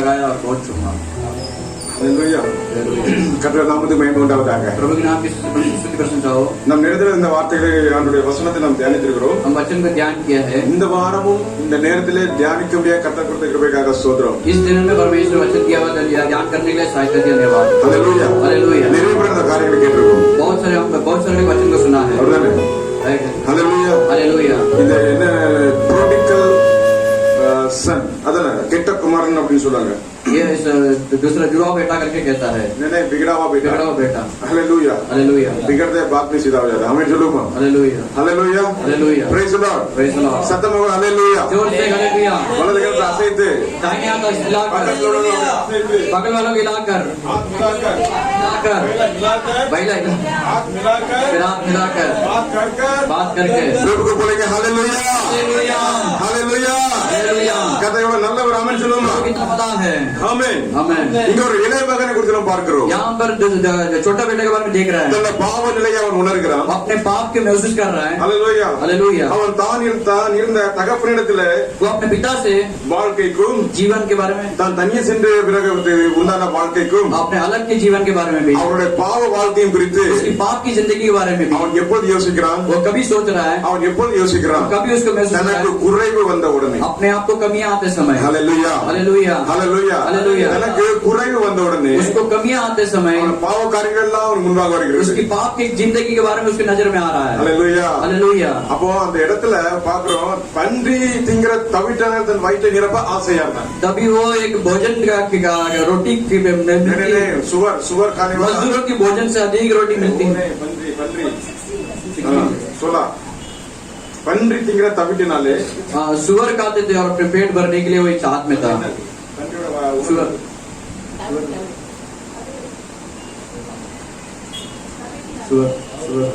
कराया और बहुत चुना। ஹalleluya கர்த்தர் நாமத்துக்கு மகிமை உண்டாவதாக. प्रभु के नाम की स्तुति प्रशंसा हो। நம் நேரத்தில் இந்த வார்த்தைகளை ஆண்டவருடைய வசனத்தை நாம் தியானித்திருக்கிறோம். हम वचन का ध्यान किया है। இந்த வாரமும் இந்த நேரத்திலே தியானிக்கக்கூடிய கர்த்தர் கொடுத்த கிருபைக்காக ஸ்தோத்திரம். इस दिन में परमेश्वर वचन दिया हुआ ध्यान करने के लिए सहायता की धन्यवाद। ஹalleluya हालेलुया। நிறைய பேர் இந்த காரியங்களை கேட்டிருக்கோம். बहुत सारे वचन को सुना है। ஹalleluya हालेलुया। இந்த என்ன prodigal son அதன கெட்ட குமாரன் அப்படி சொல்றாங்க. ये दूसरा जुड़वा बेटा करके कहता है। नहीं बिगड़ा हुआ बेटा। Hallelujah hallelujah. बिगड़ते बात नहीं सीधा हो जाता। हमें चलूंगा hallelujah hallelujah hallelujah. Praise the Lord praise the Lord. सत्य में हालेलुया जोर से हालेलुया। वाला देखो आसेते दाहिने हाथ को हिलाकर बगल वालों को हिलाकर हाथ मिलाकर हाथ मिलाकर बात करके प्रभु को बोलेंगे हालेलुया हालेलुया हालेलुया हालेलुया। कहते हैं நல்லவர் आमेन சொல்லுங்க कितना पता है। ஆமென் आमेन। இங்க ஒரு இளைய மகனை குறித்து நாம் பார்க்கிறோம். यहाँ पर छोटा बेटे के बारे में देख रहा है। தன்னுடைய பாவ நிலையை அவன் உணர்கிறான். अपने पाप के महसूस कर रहा है। Hallelujah hallelujah. அவன் தான் இருந்த தகப்பனிடத்திலே वो अपने पिता से வாழ்க்கைக்கும் जीवन के बारे में தான் தனியே சென்று பிறகு உண்டான வாழ்க்கைக்கும் अपने अलग के जीवन के बारे में भी அவருடைய பாவ வாழ்க்கையும் குறித்து उसकी पाप की जिंदगी के बारे में भी அவன் எப்போது யோசிக்கிறான். वो कभी सोच रहा है। அவன் எப்போது யோசிக்கிறான். कभी उसको महसूस कर रहा தனக்கு है। குறைவு வந்த உடனே अपने आप को कमियां आते समय। Hallelujah hallelujah hallelujah hallelujah. தனக்கு குறைவு வந்த உடனே उसको कमियां आते समय அவன் பாவ காரியங்கள் எல்லாம் அவன் முன்பாக வருகிறது. उसकी पाप की जिंदगी के बारे में उसकी नजर में आ रहा है। Hallelujah hallelujah. அப்போ அந்த இடத்துல பாக்குறோம் பன்றி திங்கிற தவிட்டான தன் வயிற்றை நிரப்ப ஆசையா இருந்தான். तभी वो एक भोजन का रोटी की सुअर खाने वाला मजदूरों की भोजन से अधिक रोटी मिलती है। सोला பன்றி திங்கிற தவிட்டினாலே सुअर खाते थे और अपने पेट भरने के लिए वो चाहत में था। सुअर सुअर सुअर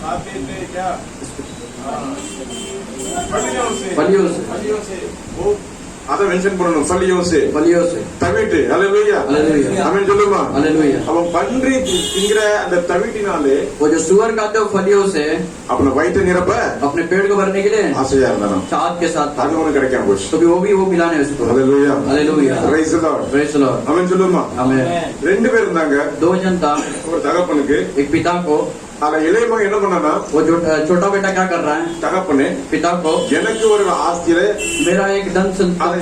खाते थे क्या फलियों से वो அதை மென்ஷன் பண்ணணும். फलियों से தவிட்டு ஹalleluya हालेलुया ஆமென் சொல்லுமா. हालेलुया। அவன் பன்றி திங்கிற அந்த தவிட்டினாலே वो जो सुअर खाते हो फलियों से अपने வயிற்றை நிரப்ப अपने पेट को भरने के लिए ஆசையா இருந்தான். चाहत के साथ था। அது உனக்கு கிடைக்காம போச்சு. तो वो मिलाने उसको। ஹalleluya hallelujah praise the lord praise the lord. Amen சொல்லுமா. आमेन। ரெண்டு பேர் இருந்தாங்க. दो जन था। ஒரு தகப்பனுக்கு एक पिता को அதுல இளைய மகன் என்ன பண்ணானா वो छोटा बेटा क्या कर रहा है। தகப்பனே पिता को எனக்கு ஒரு ஆஸ்தியில मेरा एक धन அதை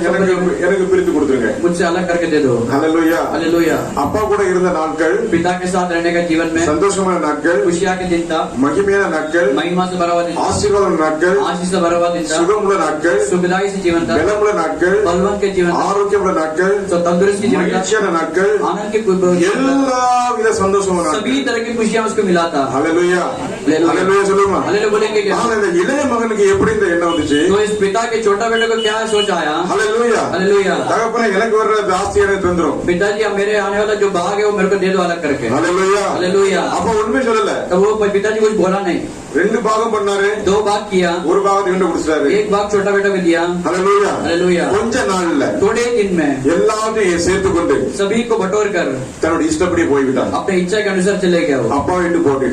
எனக்கு பிரித்து கொடுத்துருங்க. मुझसे अलग करके दे दो। ஹalleluya हालेलुया। அப்பா கூட இருந்த நாட்கள் पिता के साथ रहने का जीवन में சந்தோஷமான நாட்கள் खुशियां के दिन था। மகிமையான நாட்கள் महिमा से भरा हुआ दिन था। ஆசீர்வாதமான நாட்கள் आशीष से भरा हुआ दिन था। சுகமுள்ள நாட்கள் सुखदायी से जीवन था। பலமுள்ள நாட்கள் बलवान के जीवन था। ஆரோக்கியமுள்ள நாட்கள் तंदुरुस्त के जीवन था। மகிழ்ச்சியான நாட்கள் आनंद के எல்லா வித சந்தோஷமான सभी நாட்கள். तरह की खुशियां उसको मिला था। ஹalleluya ஹalleluya சொல்லுமா. हालेलुया बोलेंगे क्या। ஆனா இந்த இளைய மகனுக்கு எப்படி இந்த எண்ணம் வந்துச்சு. तो इस पिता के छोटा बेटे को क्या सोच आया। ஹalleluya हालेलुया। தகப்பனே எனக்கு வர்ற ஆஸ்தி எனக்கு தந்துரும். पिताजी अब मेरे आने वाला जो भाग है वो मेरे को दे दो अलग करके। ஹalleluya हालेलुया। அப்ப உண்மை சொல்லல. तो वो पिताजी कुछ बोला नहीं। ரெண்டு பாகம் பண்ணாரு. दो भाग किया। ஒரு பாகத்தை இவன்ட கொடுத்தாரு. एक भाग छोटा बेटा को दिया। ஹalleluya हालेलुया। கொஞ்ச நாள்ல थोड़े दिन में எல்லாத்தையும் சேர்த்து கொண்டு सभी को बटोर कर தன்னுடைய இஷ்டப்படி போய்விட்டான். अपने इच्छा के अनुसार चले गया वो। அப்பா வீட்டு போட்டு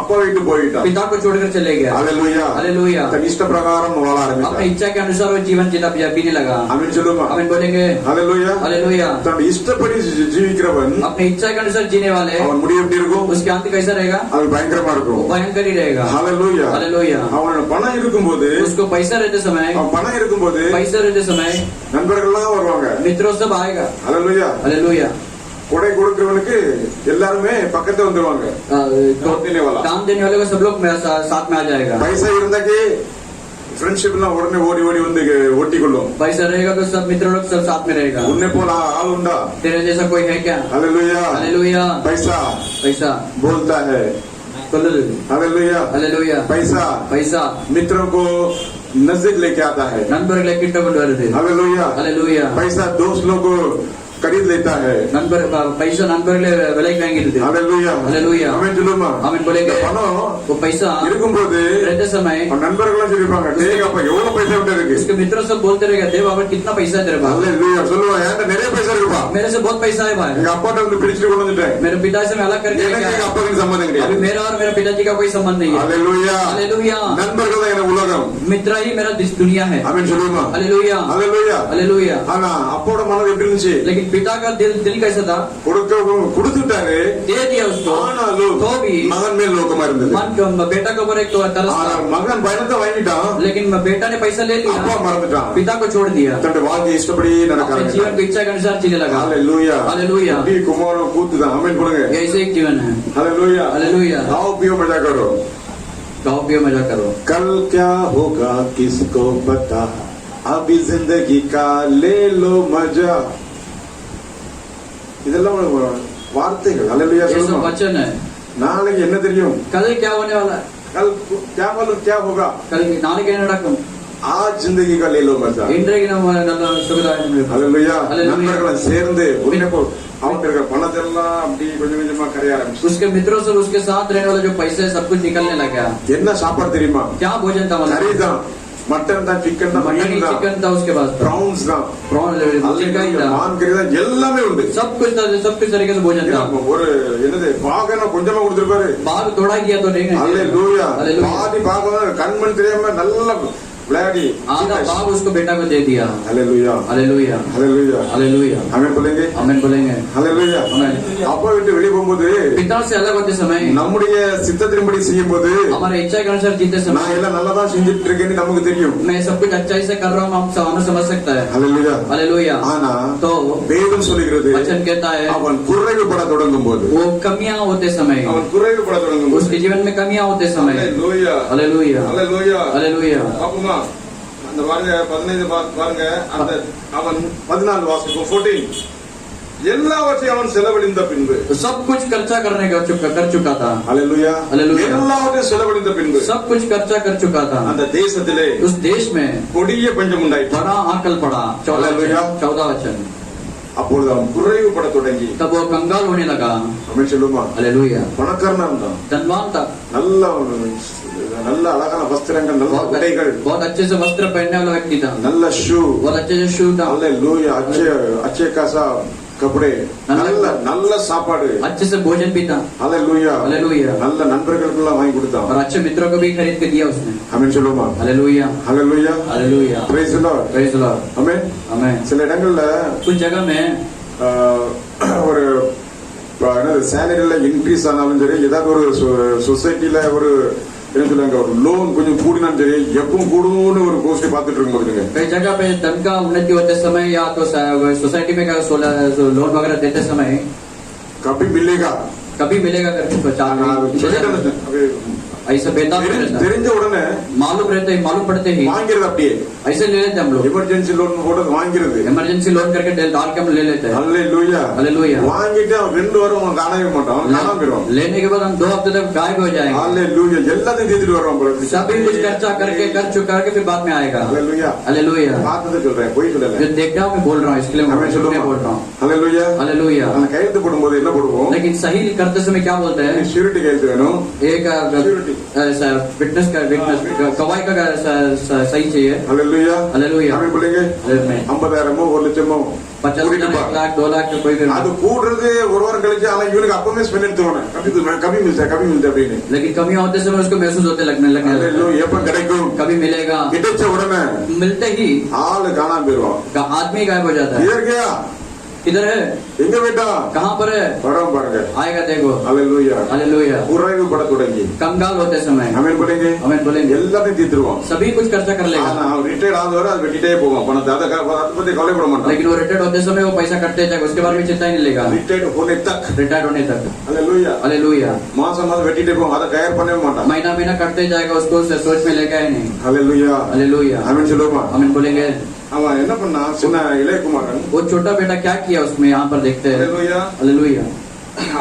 அப்பா வீட்டு போயிட்டான். पिता को छोड़कर चले गया। Hallelujah hallelujah. தன் இஷ்ட பிரகாரம் வாழ अपने ஆரம்பிச்சான். इच्छा के अनुसार वो जीवन जीने लगा। ஆமென் சொல்லுமா. आमीन बोलेंगे। Hallelujah hallelujah. தன்னுடைய இஷ்டப்படி ஜீவிக்கிறவன் अपने इच्छा के अनुसार जीने वाले அவன் முடிவு எப்படி இருக்கும். उसके अंत कैसा रहेगा। அது பயங்கரமா वो இருக்கும். भयंकर ही रहेगा। Hallelujah hallelujah. அவனோட பணம் இருக்கும்போது उसको पैसा रहते समय அவன் பணம் இருக்கும்போது पैसा रहते समय நண்பர்கள்லாம் வருவாங்க. मित्रों सब आएगा। Hallelujah hallelujah. கொடை கொடுக்கிறவனுக்கு எல்லாருமே பக்கத்துல வந்துருவாங்க. दान देने वाले को सब लोग साथ में आ जाएगा। पैसा இருந்தாக்கே फ्रेंडशिप எல்லாம் உடனே ஓடி ஓடி வந்து ஒட்டிக்கொள்ளும். पैसा रहेगा तो सब मित्र लोग सब साथ में रहेगा। உன்னை போல ஆள் உண்டா. तेरे जैसा कोई है क्या। Hallelujah hallelujah. पैसा पैसा बोलता है. Hallelujah hallelujah. पैसा पैसा मित्रों को नजदीक लेके आता है. नंबर लेके किट्टा बंद வருது. Hallelujah hallelujah. पैसा दोस्त लोग को खरीद लेता है நண்பர் பைசா நண்பர்களே விலைக்கு வாங்கிடுது. Hallelujah hallelujah. आमेन சொல்லுமா ஆமென் बोलेंगे. பணம் वो पैसा இருக்கும்போது रहते समय அவன் நண்பர்கள்லாம் சொல்லிருப்பாங்க டேய் அப்பா எவ்வளவு பைசா விட்டு இருக்கு उसके मित्रों सब बोलते रहेगा देव अब कितना पैसा है तेरे पास. हालेलुया சொல்லுவா என்கிட்ட நிறைய பைசா இருக்குப்பா मेरे से बहुत पैसा है भाई. எங்க அப்பாட்ட வந்து பிரிச்சுட்டு கொண்டு வந்துட்டேன் मेरे पिता से मैं अलग करके எனக்கு लेके எங்க आया. அப்பாவுக்கு சம்பந்தம் अभी கிடையாது मेरा और मेरे पिताजी का कोई संबंध नहीं है. Hallelujah hallelujah. நண்பர்கள் தான் எனக்கு உலகம் मित्र ही मेरा दुनिया है. ஆமென் சொல்லுமா हालेलुया. Hallelujah hallelujah. ஆனா அப்போட மனது எப்படி இருந்துச்சு लेकिन पिता का दिल कैसा था. கொடுத்துட்டாரு दे दिया उसको ஆனாலும் तो भी மகன் மேல் நோக்கமா இருந்தது मन बेटा के ऊपर एक तो तरस ஆனா था. மகன் பயணத்தை வாங்கிட்டான் लेकिन बेटा ने पैसा ले அப்பா लिया, மறந்துட்டான் पिता को छोड़ दिया, தன்னுடைய வாழ்க்கை இஷ்டப்படி अपने நடக்காங்க जीवन को इच्छा के अनुसार जीने लगा. Hallelujah hallelujah. डी कुमारों கூத்துதான் ஆமென் बोलेंगे ये ऐसे एक जीवन है. Hallelujah hallelujah. आओ पियो मजा करो गाओ पियो मजा करो. कल क्या होगा किसको पता अभी जिंदगी का ले लो मजा இதெல்லாம் வார்த்தைகள் हालेलुया ये सब சொல்லுமா वचन है. நாளைக்கு என்ன தெரியும் कल क्या होने वाला है. कल क्या मालूम क्या होगा कल नाले के நடக்கும். आज जिंदगी का ले लो मजा இன்றைக்கு நம்ம நல்ல சுகதாயம் हालेलुया हालेलुया. நண்பர்களை சேர்ந்து உன்னைப்போ அவங்க இருக்கிற பணத்தெல்லாம் அப்படி கொஞ்சம் கொஞ்சமா கரைய ஆரம்பிச்சு उसके मित्रों से उसके साथ रहने वाले जो पैसे सब कुछ निकलने लगा. என்ன சாப்பாடு தெரியுமா क्या भोजन था கறி मतलब. தான் மட்டன் தான் சிக்கன் தான் मटन மீன் தான் चिकन था उसके पास. ப்ரான்ஸ் தான் प्रॉन चिकन था. மான் கறி தான் எல்லாமே உண்டு सब कुछ था, सब कुछ तरीके से भोजन था. ஒரு என்னது பாகன கொஞ்சமா கொடுத்திருப்பாரு बाग थोड़ा किया तो नहीं. அல்லேலூயா हालेलुया. பாதி பாகம் கண்மண் தெரியாம நல்லா விளையாடி आधा बाग उसको बेटा को दे दिया. Hallelujah hallelujah. Hallelujah hallelujah. Amen बोलेंगे आमेन बोलेंगे. Hallelujah amen. அப்பா விட்டு வெளிய போகும்போது पिता से अलग होते समय நம்முடைய சித்தத்தின்படி செய்யும்போது हमारे इच्छा के अनुसार जीते समय நான் எல்லாம் நல்லா தான் செஞ்சுட்டு இருக்கேன்னு நமக்கு தெரியும் मैं सब कुछ अच्छाई से कर रहा हूँ, हमें समझ सकता है. Hallelujah hallelujah. ஆனா तो வேதம் சொல்லுகிறது वचन कहता है அவன் குறைவுபட தொடங்கும் போது वो कमियां होते समय, அவன் குறைவுபட தொடங்கும் போது उसके जीवन में कमियां होते समय. Hallelujah hallelujah. Hallelujah hallelujah. பாப்போமா அந்த பாருங்க 15 பாருங்க அந்த அவன் 14 வாசிக்கும் 14 எல்லாவற்றையும் அவன் செலவழிந்த பின்பு तो सब कुछ खर्चा करने का कर चुका था. Hallelujah hallelujah. எல்லாவற்றையும் செலவழிந்த பின்பு सब कुछ खर्चा कर चुका था. அந்த தேசத்திலே उस देश में கொடிய பஞ்சம் உண்டாயிற்று बड़ा आकल पड़ा. हालेलुया. 14 वचन. அப்பொழுது அவன் குறைவுபட தொடங்கி तब वो कंगाल होने लगा. அவன் சொல்லுமா हालेलुया. பணக்காரனா இருந்தான் धनवान था. நல்ல நல்ல அழகான வஸ்திரங்கள் நல்ல உடைகள் बहुत अच्छे से वस्त्र पहनने वाला व्यक्ति था. நல்ல ஷூ बहुत अच्छे से शू था. हालेलुया अच्छे अच्छे खासा कपड़े நல்ல நல்ல சாப்பாடு अच्छे से भोजन भी था. Hallelujah hallelujah. நல்ல நண்பர்களுக்கெல்லாம் வாங்கி கொடுத்தான் और अच्छे मित्रों को भी खरीद के दिया उसने. ஆமென் சொல்லுமா hallelujah. Hallelujah hallelujah. praise the lord Praise the Lord. Amen Amen. சில இடங்கள்ல कुछ जगह में ஒரு என்னது சேலரியில இன்க்ரீஸ் ஆனாலும் சரி ஏதாவது ஒரு சொசைட்டில ஒரு என்ன சொல்லுவாங்க ஒரு லோன் கொஞ்சம் கூடினாலும் சரி எப்பவும் கூடும்னு ஒரு கோஷ்டி பார்த்துட்டு இருக்கும் போதுங்க कई जगह पे धन का उन्नति होते समय या तो सोसाइटी में लोन वगैरह देते समय कभी मिलेगा कभी मिलेगा करके ऐसा बेताब रहता है. தெரிஞ்ச உடனே मालूम पड़ते ही வாங்கிறது அப்படியே ऐसे ले लेते हम लोग. எமர்ஜென்சி லோன் போட்டு வாங்கிறது इमरजेंसी लोन करके डाल के हम ले लेते हैं. அல்லேலூயா हालेलुया. வாங்கிட்டு அவன் 2 வாரம் அவன் காணவே மாட்டான் அவன் காணாம போயிடுவான் लेने के बाद हम 2 हफ्ते तक गायब हो जाएंगे. அல்லேலூயா எல்லாத்தையும் தீர்த்துட்டு வருவான் போல सभी कुछ खर्चा करके कर चुका के फिर बाद में आएगा. அல்லேலூயா हालेलूया. பார்த்ததை சொல்றேன் போய் சொல்லல जो देखता हूँ मैं बोल रहा हूँ, इसके लिए हमें चलो मैं बोल रहा हूँ. அல்லேலூயா हालेलूया. அந்த கையெழுத்து போடும்போது என்ன போடுவோம் लेकिन सही करते समय क्या बोलते हैं, ஷூரிட்டி கையெழுத்து வேணும் एक विटनेस का गवाही का सही चाहिए. அல்லேலூயா हालेलूया. ஆமென் பிள்ளைங்க Amen. 50,000 1 லட்சமோ 50,000 1 लाख 2 लाख कोई भी அது கூடுறது ஒரு வாரம் கழிச்சு ஆனா இவனுக்கு அப்பவே ஸ்மெல் எடுத்துவானே கபி மில்தா அப்படின்னு लेकिन कमियां होते समय उसको महसूस होते लगने அல்லேலூயா எப்ப கிடைக்கும் कभी मिलेगा. கிடைச்ச உடனே मिलते ही ஆளு காணாம போயிடுவான் आदमी गायब हो जाता है. இதற்கா किधर है, எங்க போயிட்டா कहाँ पर है, வரோம் பாருங்க आएगा देखो. அல்லேலூயா हालेलूया. குறைவுபட தொடங்கி कंगाल होते समय ஆமென் பிள்ளைங்க आमेन बोलेंगे எல்லாத்தையும் தீர்த்துருவான் सभी कुछ खर्चा कर लेगा. ஆனா அவன் ரிட்டையர்ட் ஆகுற அது வெட்டிட்டே போவான் பணத்தை அதை பத்தி கவலைப்பட மாட்டான் लेकिन वो रिटायर्ड होते समय वो पैसा कटते जाएगा, उसके बारे में चिंता ही नहीं लेगा. ரிட்டையர்ட் होने तक रिटायर्ड होने तक. அல்லேலூயா हालेलूया. மாசம் மாசம் வெட்டிட்டே போவான் அதை கேர் பண்ணவே மாட்டான் महीना महीना कटते जाएगा, उसको सोच में लेके आए नहीं. அல்லேலூயா हालेलूया. ஆமென் சொல்லுமா आमेन बोलेंगे. அவன் என்ன பண்ணா சின்ன இளையகுமாரன் वो छोटा बेटा क्या किया उसमें यहाँ पर देखते हैं. அல்லேலூயா हालेलूया.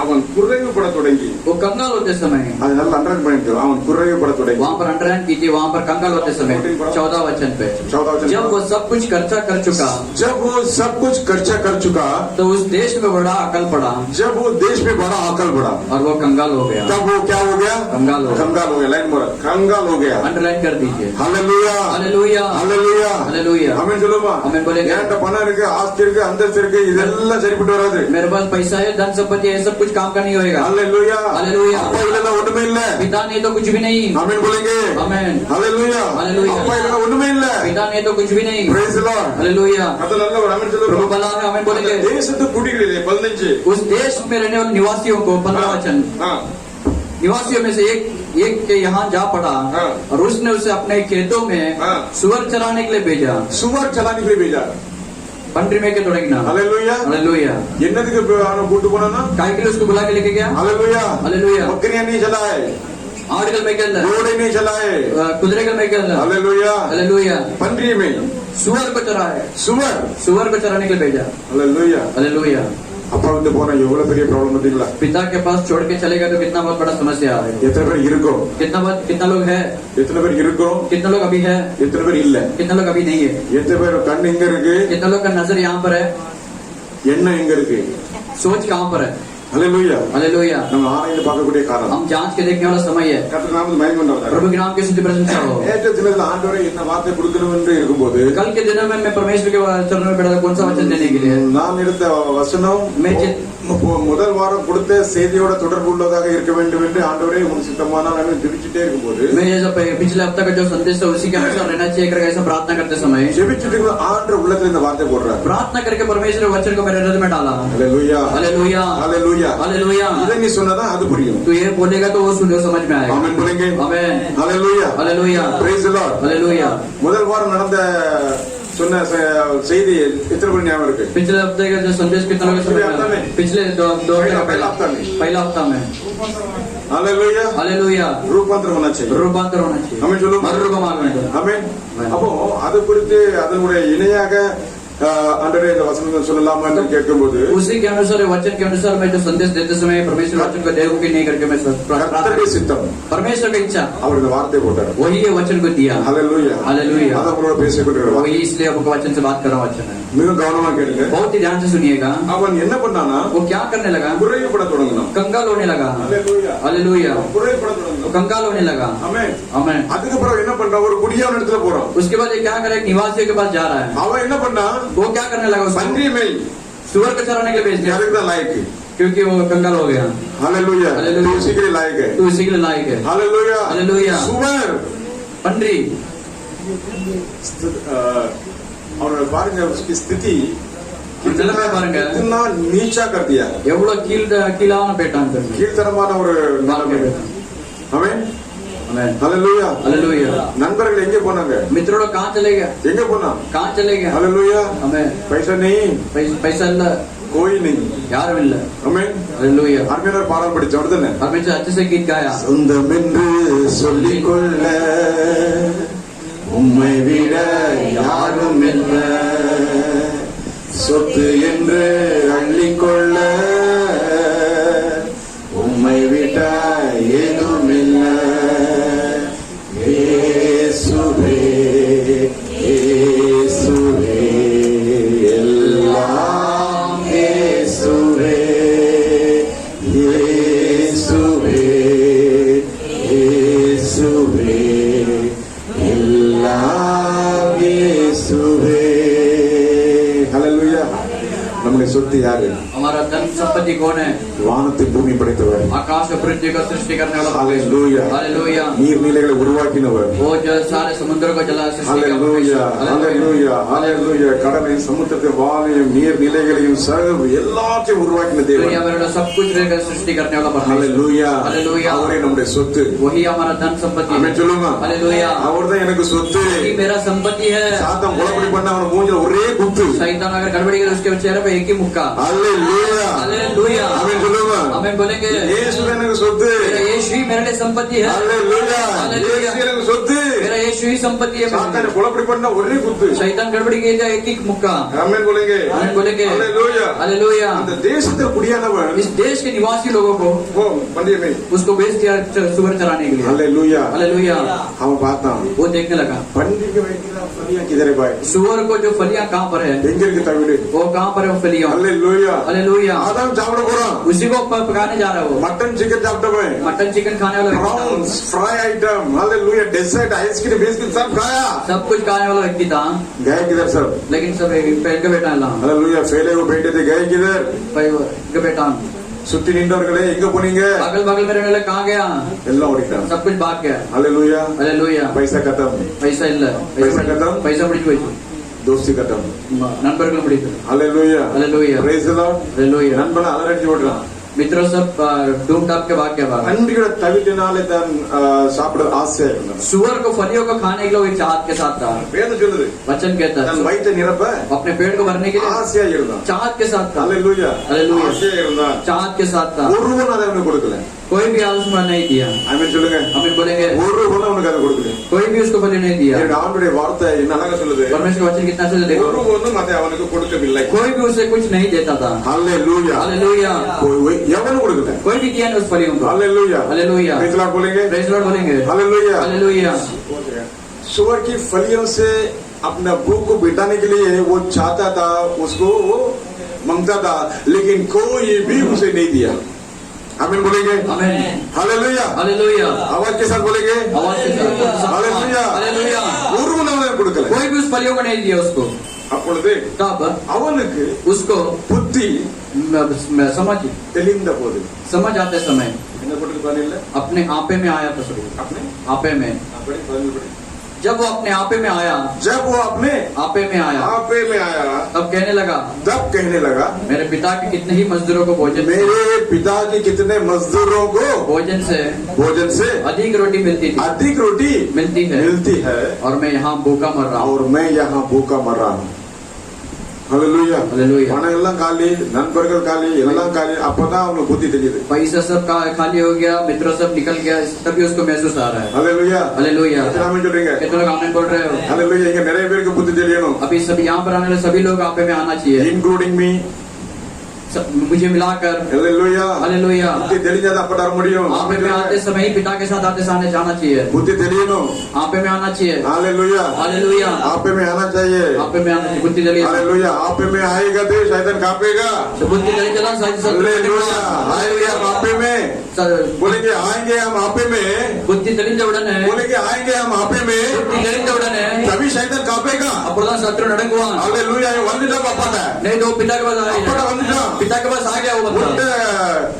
அவன் குறைவுபட தொடங்கி वो कंगाल होते समय, அது நல்லா அண்டர்லைன் பண்ணிட்டு அவன் குறைவுபட தொடங்கி वहाँ पर अंडरलाइन कीजिए, वहाँ पर कंगाल होते समय 14 वचन पे, 14 वचन जब वो सब कुछ खर्चा कर चुका जब वो सब कुछ खर्चा कर चुका तो उस देश में बड़ा अकल पड़ा जब वो देश में बड़ा अकल बढ़ा और वो कंगाल हो गया। तब वो क्या हो गया कंगाल हो गया। कंगाल हो गया लाइन मोरा कंगाल हो गया अंडरलाइन कर दीजिए। Hallelujah hallelujah, hallelujah hallelujah. Amen சொல்லுமா ஆமென் बोलेंगे। என்கிட்ட பணம் இருக்கு ஆஸ்தி இருக்கு அந்தஸ்து இருக்கு இதெல்லாம் சரிப்பட்டு வராது मेरे पास पैसा है, धन संपत्ति है, सब कुछ काम का नहीं होएगा। Hallelujah hallelujah. அப்பா இல்லனா ஒண்ணுமே இல்ல पिता नहीं तो कुछ भी नहीं। ஆமென் बोलेंगे आमेन। Hallelujah hallelujah. அப்பா இல்லனா ஒண்ணுமே இல்ல पिता नहीं तो कुछ भी नहीं। praise the lord hallelujah. அது நல்ல ஒரு ஆமென் प्रभु சொல்லுங்க भला है, आमेन बोलेंगे। தேசத்து குடிகளே 15 उस देश में रहने वाले निवासियों को 15 वचन, हां निवासियों में से एक के यहाँ जा पड़ा हाँ। और उसने उसे अपने खेतों में हाँ। सुअर चराने के लिए भेजा। சுவர் चलाने के लिए भेजा पंडरी में के தொடங்கினா। Hallelujah hallelujah. என்னதுக்கு அவன கூட்டி போனானா काय के लिए उसको बुला के लेके गया। Hallelujah hallelujah. बकरियां नहीं चलाए आड़गल में के घोड़े नहीं चलाए कुதிரைகள் में के हालेलुया हालेलुया। पंडरी में सुअर को चराए, सुवर को चराने के लिए भेजा। Hallelujah hallelujah. அப்பா வந்து போனா எவ்வளவு பெரிய ப்ராப்ளம் பாத்தீங்களா पिता के पास छोड़ के चलेगा तो कितना बहुत बड़ा समस्या है। எத்தனை பேர் இருக்கோம் कितना लोग है, எத்தனை பேர் இருக்கோம் कितना लोग अभी है, எத்தனை பேர் இல்ல कितना लोग अभी नहीं है, எத்தனை பேர் கண் எங்க இருக்கு कितना लोग का नजर यहाँ पर है, எண்ணம் எங்க இருக்கு सोच कहाँ पर है। Hallelujah hallelujah. நம்ம ஆராய்ந்து பார்க்கக்கூடிய காரணம் हम जांच के देखने वाला समय है। கர்த்தர் நாமத்தில் மகிமை உண்டாவதாக प्रभु के नाम की स्तुति प्रशंसा हो। நேற்று தினத்தில் ஆண்டவரே என்ன வார்த்தை கொடுக்கணும் என்று இருக்கும்போது कल के दिनों में मैं परमेश्वर के चरणों में बैठा था, कौन सा वचन देने के लिए। நான் எடுத்த வசனம் मैं முதல் வாரம் கொடுத்த செய்தியோட தொடர்பு உள்ளதாக இருக்க வேண்டும் என்று ஆண்டவரே உன் சித்தமானால் நான் ஜெபிச்சுட்டே இருக்கும்போது मैं जैसा पिछले हफ्ते का जो संदेश है उसी के अनुसार रहना चाहिए करके ऐसा प्रार्थना करते समय ஜெபிச்சுட்டு ஆண்டவர் உள்ளத்துல இந்த வார்த்தை போடுறார் प्रार्थना करके परमेश्वर के वचन को मेरे हृदय में डाला। Hallelujah hallelujah, hallelujah hallelujah. இதை நீ சொன்னதா அது புரியும் तो ये बोलेगा तो वो सुनो समझ में आएगा। ஆமென் बोलेंगे amen. Hallelujah hallelujah, praise the lord hallelujah. முதல் வாரம் நடந்த சொன்ன செய்தி எத்தனை பேர் ஞாபகம் இருக்கு पिछले हफ्ते का जो संदेश कितना लोगों को समझ में आया? पिछले दो पहला हफ्ता में। पहला हफ्ता में हालेलुया हालेलुया। ரூபாந்தரம் होना चाहिए रूपांतर होना चाहिए। ஆமென் சொல்லுங்க மறுரூபமாகணும்। ஆமென் அப்போ அது குறித்து அதனுடைய இணையாக ஆண்டவரே இந்த வசனங்கள் சொல்லலாமா என்று கேட்கும்போது उसी के अनुसार वचन के अनुसार मैं जो संदेश देते समय परमेश्वर वचन को देखो कि नहीं करके मैं प्रार्थना கர்த்தருடைய சித்தம் परमेश्वर की इच्छा அவர் இந்த வார்த்தை போட்டார் वही ये वचन को दिया। Hallelujah hallelujah. அத உங்களோட பேசிக்கொண்டிருக்கிறோம் वही इसलिए आपको वचन से बात कर रहा हूं। वचन है, மிக கவனமா கேளுங்க बहुत ही ध्यान से सुनिएगा। அவன் என்ன பண்ணானா वो क्या करने लगा? குறைவுபட தொடங்கினான் कंगाल होने लगा। Hallelujah hallelujah. குறைவுபட वो தொடங்கினான் कंगाल होने लगा। ஆமென் आमेन। அதுக்கு பிறகு என்ன பண்றான் ஒரு குடியான இடத்துல போறான் उसके बाद ये क्या करे? एक निवासियों के पास जा रहा है। அவன் என்ன பண்ணான் वो क्या करने लगा? उसको பன்றி மேய் सुअर को चराने के लिए भेज दिया அதுக்கு தான் லாயக்கு क्योंकि वो कंगाल हो गया। Hallelujah hallelujah. तो उसी के लिए लायक है तो इसी के लिए लायक है। Hallelujah hallelujah. सुवर पंडरी அவனோட பாருங்க उसकी स्थिति நிலைமை பாருங்க, कितना नीचा कर दिया எவ்வளவு கீழான போயிட்டான். கீழ்த்தரமான ஒரு நிலைமை ஆமென் आमेन। Hallelujah hallelujah. நண்பர்கள் எங்க போனாங்க मित्रों लोग कहाँ चले गए? எங்க போனா कहाँ चले गए? हालेलुया हमें पैसा नहीं पैसा இல்ல, कोई नहीं யாரும் இல்ல। ஆமென் हालेलुया। அருமையான ஒரு பாடல் படிச்சோம் அப்படிதானே परमेश्वर अच्छे से गीत गाया। சொந்தம் என்று சொல்லிக் கொள்ள உம்மை விட யாரும் இல்ல சொத்து என்று அள்ளிக்கொள்ள உம்மை விட ஏதும் இல்ல இயேசுவே இயேசுவே எல்லாம் இயேசுவே இயேசுவே இயேசுவே எல்லாம் இயேசுவே ஹalleluya நம்முடைய சொத்து யாரு हमारा धन संपत्ति कौन है? வானத்தை பூமி படைத்தவர் आकाश और पृथ्वी का सृष्टि करने वाला हालेलुया हालेलुया। நீர்நிலைகளை உருவாக்கினவர் वो जो सारे समुद्र को जला सृष्टि का हालेलुया परमेश्वर। हालेलुया हालेलुया கடலையும் சமுத்திரத்தையும் வானையும் நீர் நிலைகளையும் சர்வ எல்லாத்தையும் உருவாக்கின தேவன் दुनिया में सब कुछ रहकर सृष्टि करने वाला परमेश्वर। Hallelujah hallelujah. அவரே நம்முடைய சொத்து वही हमारा धन संपत्ति ஆமென் சொல்லுங்க हालेलुया। அவர்தான் எனக்கு சொத்து वही मेरा संपत्ति है। சாத்தான் கொலைப்படி பண்ண அவன் மூஞ்சில ஒரே குத்து शैतान अगर गड़बड़ी करे उसके चेहरे पे एक ही मुक्का। Hallelujah hallelujah. ஆமென் சொல்லுங்க हमें बोलेंगे இயேசு எனக்கு சொத்து मेरा यीशु ही मेरे लिए संपत्ति है। Hallelujah hallelujah. இயேசு எனக்கு சொத்து मेरा यीशु यीशु ही संपत्ति है। சாத்தானை குழப்படி பண்ண ஒரே குத்து. शैतान गड़बड़ी किया जाए एक एक मुक्का। ஆமென் बोलेंगे, आमीन बोलेंगे, हालेलुया। हालेलुया। அந்த தேசத்தில் குடியானவன் इस देश के निवासी लोगों को वो मंदिर में उसको बेच दिया सुअर चराने के लिए। Hallelujah, hallelujah. அவன் பார்த்தான், वो देखने लगा பண்டிகை வைக்கிறா फलियां किधर है भाई, सुअर को जो फलियां कहाँ पर है, எங்க இருக்கு தவிடு, वो कहाँ पर है वो फलियां। Hallelujah, hallelujah. ஆதாம் சாப்பிட போறான், उसी को पकाने जा रहा है वो। मटन चिकन சாப்பிட்டவன், मटन चिकन खाने वाला व्यक्ति प्रॉन्स था। Fry item, hallelujah, dessert ice cream biscuit सब खाया, सब कुछ खाने वाला व्यक्ति था, गए किधर सब, लेकिन सब पहल के बेटा ला हालेलुया, फेले को बेटे थे गए किधर, के बेटा சுத்தி நின்றவர்களே எங்க போனீங்க, अगल बगल में रहने वाले कहाँ गया, எல்லாம் ஓடிட்டான், सब कुछ भाग गया। Hallelujah, hallelujah. पैसा खत्म, पैसा ಇಲ್ಲ, पैसा खत्म, पैसा ಮುಡಿದು ಹೋಯ್ತು, दोस्ती खत्म, नंबरಗಳು ಮುಡಿತು। Hallelujah, hallelujah, praise the lord, hallelujah. நண்பனை அலறடிச்சு ஓடுறான், मित्रों सब डूम टाप के भाग के बाद பண்டிகை தவிட்டினாலே தான் சாப்பிட ஆசை இருந்தான், सुअर को फलियों को खाने के लिए वो चाहत के साथ था। வேதம் சொல்லுது, वचन कहता தன் है வயிற்றை நிரப்ப अपने पेट को भरने के लिए ஆசையா இருந்தான், चाहत के साथ था। Hallelujah, hallelujah. ஆசையா இருந்தான், चाहत के साथ था। ஒருவன் அதை அவனுக்கு கொடுக்கல, कोई भी आलस नहीं दिया। ஆமென் சொல்லுங்க, हमें बोलेंगे ஒருவன் அவனுக்கு அதை கொடுக்கல, कोई भी उसको फली नहीं दिया। என்னோட ஆண்டுடைய வார்த்தை என்ன அழகா சொல்லுது, परमेश्वर वचन कितना से देखो, ஒருவனும் அதை அவனுக்கு கொடுக்கவில்லை, कोई भी उसे कुछ नहीं देता था। Hallelujah, hallelujah. எவனும் கொடுக்கல, कोई भी दिया नहीं उस फलियों को। Hallelujah, hallelujah. Praise the Lord बोलेंगे, प्रेज द लॉर्ड बोलेंगे, हालेलुया, हालेलुया। सुअर की फलियों से अपना भूख को मिटाने के लिए वो चाहता था, उसको वो मांगता था, लेकिन कोई भी उसे नहीं दिया, आमीन बोलेंगे, आमीन, हालेलुया, हालेलुया। आवाज के साथ बोलेंगे, आवाज के साथ हालेलुया, हालेलुया। ஒருவன் அவனுக்கு கொடுக்கல, कोई भी उस फलियों को नहीं दिया उसको। அப்பொழுது तब அவனுக்கு उसको புத்தி समझ आते समय என்ன போட்டுருப்பாரு இல்ல, अपने आपे में आया था। सभी अपने आपे में, जब वो अपने आपे में आया, जब वो अपने आपे में आया, आपे में आया, तब कहने लगा, तब कहने लगा, मेरे पिता के कितने ही मजदूरों को भोजन, मेरे पिता के कितने मजदूरों को भोजन से अधिक रोटी मिलती थी, अधिक रोटी मिलती है, और मैं यहाँ भूखा मर रहा हूँ, और मैं यहाँ भूखा मर रहा हूँ, हालेलुया, हालेलुया। பணம் எல்லாம் காலி, நண்பர்கள் காலி, எல்லாம் காலி, அப்பதான் அவனுக்கு புத்தி தெரியுது, पैसा सब खाली हो गया, मित्र सब निकल गया, तभी उसको महसूस आ रहा है। Hallelujah, hallelujah. कितना आमीन சொல்றீங்க, कितने लोग आमीन बोल रहे हो? हालेलुया, இங்க நிறைய பேருக்கு புத்தி தெரியணும், अभी सभी यहाँ पर आने वाले सभी लोग आपे में आना चाहिए, इंक्लूडिंग मी, मुझे मिलाकर, हालेलुया, हालेलुया। புத்தி தெரிஞ்சா அப்ப வர முடியும், आपे में आते समय ही पिता के साथ आते सामने जाना चाहिए, புத்தி தெரியணும், आपे में आना चाहिए, हालेलुया, हालेलुया। आपे में आना चाहिए, आपे में आना चाहिए, बुद्धि चली, हालेलुया, आपे में आएगा तो शैतान कांपेगा, बुद्धि चली चला हालेलुया, आएगा हम आपे में, बोलेंगे आएंगे हम आपे में, बुद्धि चली उड़ने, बोलेंगे आएंगे हम आपे में, बुद्धि चली उड़ने, तभी शैतान कांपेगा, अपुरा शत्रु नडंगुवान, हालेलुया, ये वंदिता पापा है, नहीं तो पिता के पास அப்பட आया, வந்துட்டான், पिता के पास आ गया वो बंदा,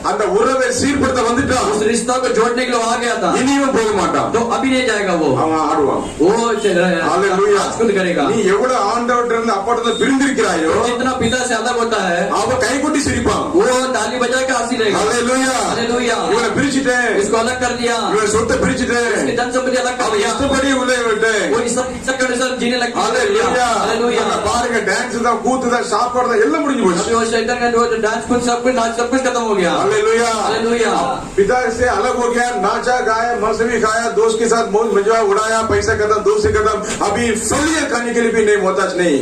அந்த உறவை சீர்படுத்த வந்துட்டான், उस रिश्ता को जोड़ने के लिए आ गया था, இனியும் போக மாட்டான், तो अभी नहीं जाएगा वो, அவன் ஆடுவான், वो चल रहा है, हालेलुया, राजकुल करेगा। நீ எவ்வளவு ஆண்டவர்ட்ட இருந்து அப்பாட்ட பிரிந்திருக்கிறாயோ, जितना पिता से अलग होता है, அவன் கை கொட்டி சிரிப்பான், वो ताली बजा के हंसी लेगा, हालेलुया, हालेलुया। இவனை பிரிச்சிட்டேன், इसको अलग कर दिया, இவன் சொத்தை பிரிச்சிட்டேன், इसकी धन संपत्ति अलग कर दिया, இஷ்டப்படி உள்ளே விட்டேன், वो इच्छा के अनुसार जीने लग हालेलुया, हालेलुया। அங்க பாருங்க டான்ஸ் தான், கூத்து தான், சாப்பாடு தான், எல்லாம் முடிஞ்சு போச்சு, अभी वो शैतान का जो डांस कुछ सब कुछ नाच सब कुछ खत्म हो गया, हालेलुया, हालेलुया। पिता से अलग हो गया, नाचा गाया, मांस भी खाया, दोस्त के साथ मौज मजा उड़ाया, पैसा खत्म, दोस्त से खत्म, अभी फलियां खाने के लिए भी नहीं मोहताज नहीं,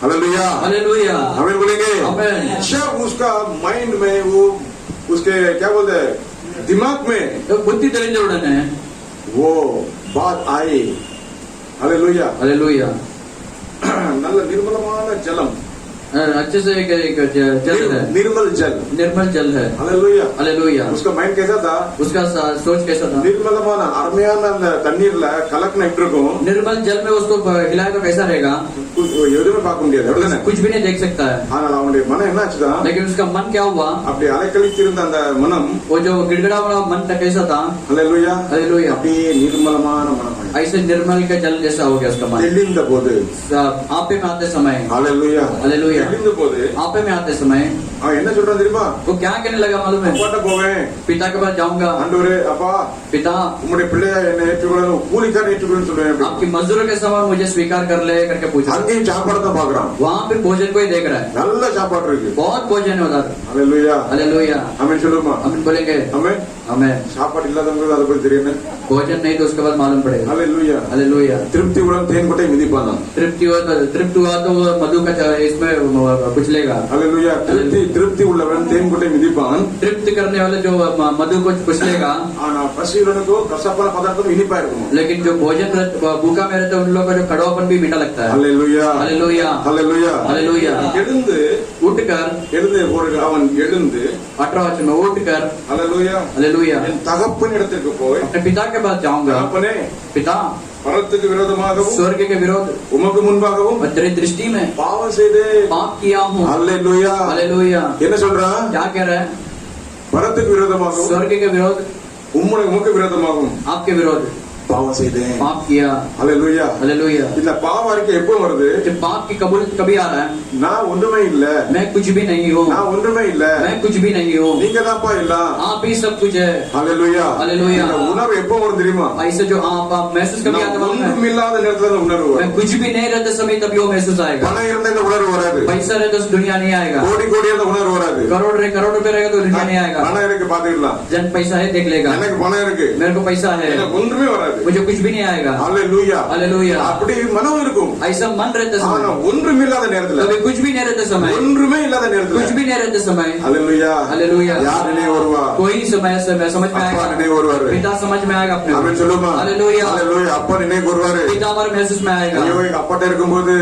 हालेलुया, हालेलुया। आमीन बोलेंगे, आमीन। जब उसका माइंड में वो उसके क्या बोलते हैं दिमाग में तो बुद्धि चली उड़ने, वो बात आई, हालेलुया, हालेलुया। நல்ல निर्मलமான ஜலம், अच्छे से एक जल है, निर्मल जल, निर्मल जल है, हालेलुया, हालेलुया। उसका माइंड कैसा था, उसका सोच कैसा था, निर्मलமான அருமையான அந்த தண்ணீர்ல கலக்கின எப்படி இருக்கும், निर्मल जल में उसको हिलाए तो कैसा रहेगा, எதுவுமே பார்க்க முடியாது, அப்படிதானே, कुछ भी नहीं देख सकता है, ஆனால் அவனுடைய மனம் என்ன ஆச்சுதான், लेकिन उसका मन क्या हुआ, அப்படி அலைக்கழித்திருந்த அந்த மனம், वो जो गिड़गिड़ा वाला मन था कैसा था, हालेलुया, हालेलुया। அப்படியே निर्मलமான மனம் ऐसे निर्मल के जल जैसा हो गया उसका मन, தெளிந்த போது, आपे में आते समय, हालेलुया, हालेलुया। தெளிந்த போது आपे में आते समय அவன் என்ன சொல்றான் தெரியுமா, वो क्या कहने लगा मालूम है, அப்பாட்ட போவேன், पिता के पास जाऊंगा, ஆண்டவரே அப்பா पिता உம்முடைய பிள்ளையா என்னை ஏற்றுக்கொள்ளணும், கூலிக்காரன் ஏற்றுக்கொள்ளணும் சொல்லுவேன், आपकी मजदूरों के समान मुझे स्वीकार कर ले करके पूछा, அங்கேயும் சாப்பாடு தான் பாக்குறான், वहाँ पे भोजन को ही देख रहा है, நல்ல சாப்பாடு இருக்கு, बहुत भोजन है उधर, हालेलुया, हालेलुया। ஆமென் சொல்லுமா, हम बोलेंगे ஆமென், हमें சாப்பாடு இல்லாதவங்களுக்கு அதை பத்தி தெரியும், भोजन नहीं तो उसके बाद मालूम पड़ेगा। ஹalleluya हालेलुया। திருப்தி உடன் தேன் கொட்டை மிதிப்பானா तृप्ति हुआ तो वो मधु का इसमें कुचलेगा। ஹalleluya திருப்தி உள்ளவன் தேன் கொட்டை மிதிப்பான் तृप्ति करने वाले जो मधु को कुचलेगा। ஆனா பசியுடனுக்கோ கசப்பான பதார்த்தம் இனிப்பா இருக்கும் लेकिन जो भोजन भूखा में रहता है उन लोगों का जो कड़वापन भी मीठा लगता है। ஹalleluya हालेलुया ஹalleluya हालेलुया। எழுந்து उठकर அவன் எழுந்து 18 वचन में उठकर ஹalleluya हालेलुया என் தகப்பன் இடத்திற்கு போய் अपने पिता के पास जाऊंगा। தகப்பனே पिता பரத்துக்கு விரோதமாகவும் स्वर्ग के विरोध உமக்கு முன்பாகவும் और तेरी दृष्टि में பாவம் செய்து पाप किया हूँ। ஹalleluya हालेलुया। என்ன சொல்றான் क्या कह रहा है? பரத்துக்கு விரோதமாகவும் स्वर्ग के विरोध உமக்கு விரோதமாகவும் आपके विरोध பாவம் செய்தேன் पाप किया। ஹalleluya हालेलुया। இந்த பாவ அறிக்கை எப்போ வருது जब पाप की कबूल कभी आ रहा है, நான் ஒன்றுமே இல்ல मैं कुछ भी नहीं हूँ, நான் ஒன்றுமே இல்ல मैं कुछ भी नहीं हूँ, நீங்க தான்ப்பா எல்லாம் आप ही सब कुछ है। ஹalleluya हालेलुया। இந்த உணர்வு எப்போ வரும் தெரியுமா ऐसे जो आप महसूस कभी आता நான் है, ஒன்றும் இல்லாத நேரத்துல இந்த உணர்வு मैं வரும் कुछ भी नहीं रहते समय तभी वो महसूस आएगा। பணம் இருந்தா இந்த உணர்வு வராது पैसा रहता तो दुनिया नहीं आएगा। கோடி அந்த உணர்வு வராது करोड़ रुपए रहेगा तो दुनिया नहीं आएगा। பணம் இருக்கு பாத்துக்கலாம் जन पैसा है देख लेगा, எனக்கு பணம் இருக்கு मेरे को पैसा है, எனக்கு ஒன்றுமே வராது मुझे कुछ भी नहीं आएगा। ஹalleluya हालेलुया। அப்படி மனம் இருக்கும் ऐसा मन रहते ஆனா समय, ஒன்றும் இல்லாத நேரத்துல कभी कुछ भी नहीं रहते समय, ஒன்றுமே இல்லாத कुछ நேரத்துல भी नहीं रहते समय ஹalleluya हालेलुया। யார் நினைவு வருவா कोई समय समझ में அப்பா आएगा, நினைவு வருவாரு पिता समझ में आएगा अपने அவன் சொல்லுமா हालेलुया। ஹalleluya அப்பா நினைவு வருவாரு पिता हमारे महसूस में आएगा। ஐயோ எங்க அப்பாட்ட இருக்கும்போது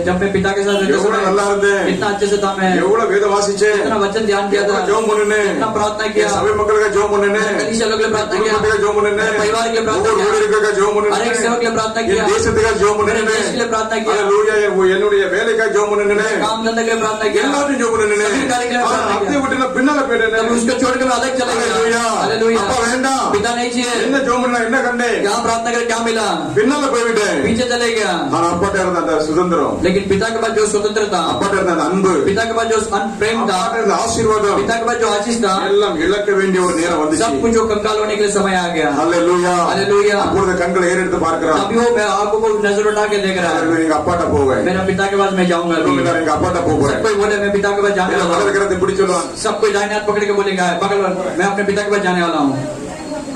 जब मैं पिता के साथ रहते எவ்வளவு समय நல்லா இருந்தேன் कितना अच्छे से था मैं, எவ்வளவு வேத வாசிச்சேன் कितना वचन ध्यान किया था, எவ்வளவு ஜெபம் பண்ணுனேன் कितना प्रार्थना किया, சபை மக்களுக்கு ஜெபம் பண்ணுனேன் कलीसिया लोग के लिए प्रार्थना किया, குடும்பத்துக்கு ஜெபம் பண்ணுனேன் परिवार के लिए प्रार्थना ஒவ்வொரு किया, ஊழியர்களுக்கு ஜெபம் हर एक பண்ணுனேன் सेवक के लिए प्रार्थना किया, என் தேசத்துக்கு ஜெபம் मेरे பண்ணுனேன் देश के लिए प्रार्थना किया, ஹalleluya என்னுடைய வேலைக்காக ஜெபம் பண்ணுனேன் काम धंधे के लिए प्रार्थना किया, எல்லாத்தையும் ஜெபம் பண்ணுனேன் सभी कार्य के लिए प्रार्थना அப்படியே किया। விட்டு நான் பின்னால तब போயிட்டேன் उसको छोड़ के मैं अलग चला ஹalleluya गया। हालेलुया। அப்பா வேண்டாம் पिता नहीं चाहिए, என்ன ஜெபம் பண்ணா என்ன கண்டேன் क्या प्रार्थना कर क्या मिला, பின்னால போய்விட்டேன் पीछे चले गया। ஆனா அப்பாட்ட இருந்த அந்த சுதந்திரம் लेकिन पिता के पास जो स्वतंत्र था, அப்பாட்ட இருந்த அந்த அன்பு पिता के पास जो प्रेम था, அப்பாட்ட இருந்த ஆசீர்வாதம் पिता के पास जो आशीष था, எல்லாம் இழக்க வேண்டிய ஒரு நேரம் வந்துச்சு सब कुछ जो कंकाल होने के लिए समय आ गया। ஹalleluya हालेलुया। அப்பொழுது கண்களை ஏறெடுத்து பார்க்கிறான் तभी वो मैं आंखों को नजर उठा के देख रहा है, எங்க அப்பாட்ட போவேன் मेरा पिता के पास मैं जाऊंगा अभी। எங்க अपाटा போறேன் सब कोई बोले मैं पिता के पास जाने वाला हूँ, வலது பிடி சொல்லுவான் सब कोई दाहिने हाथ पकड़ के बोलेगा बगल मैं अपने पिता के पास जाने वाला हूँ।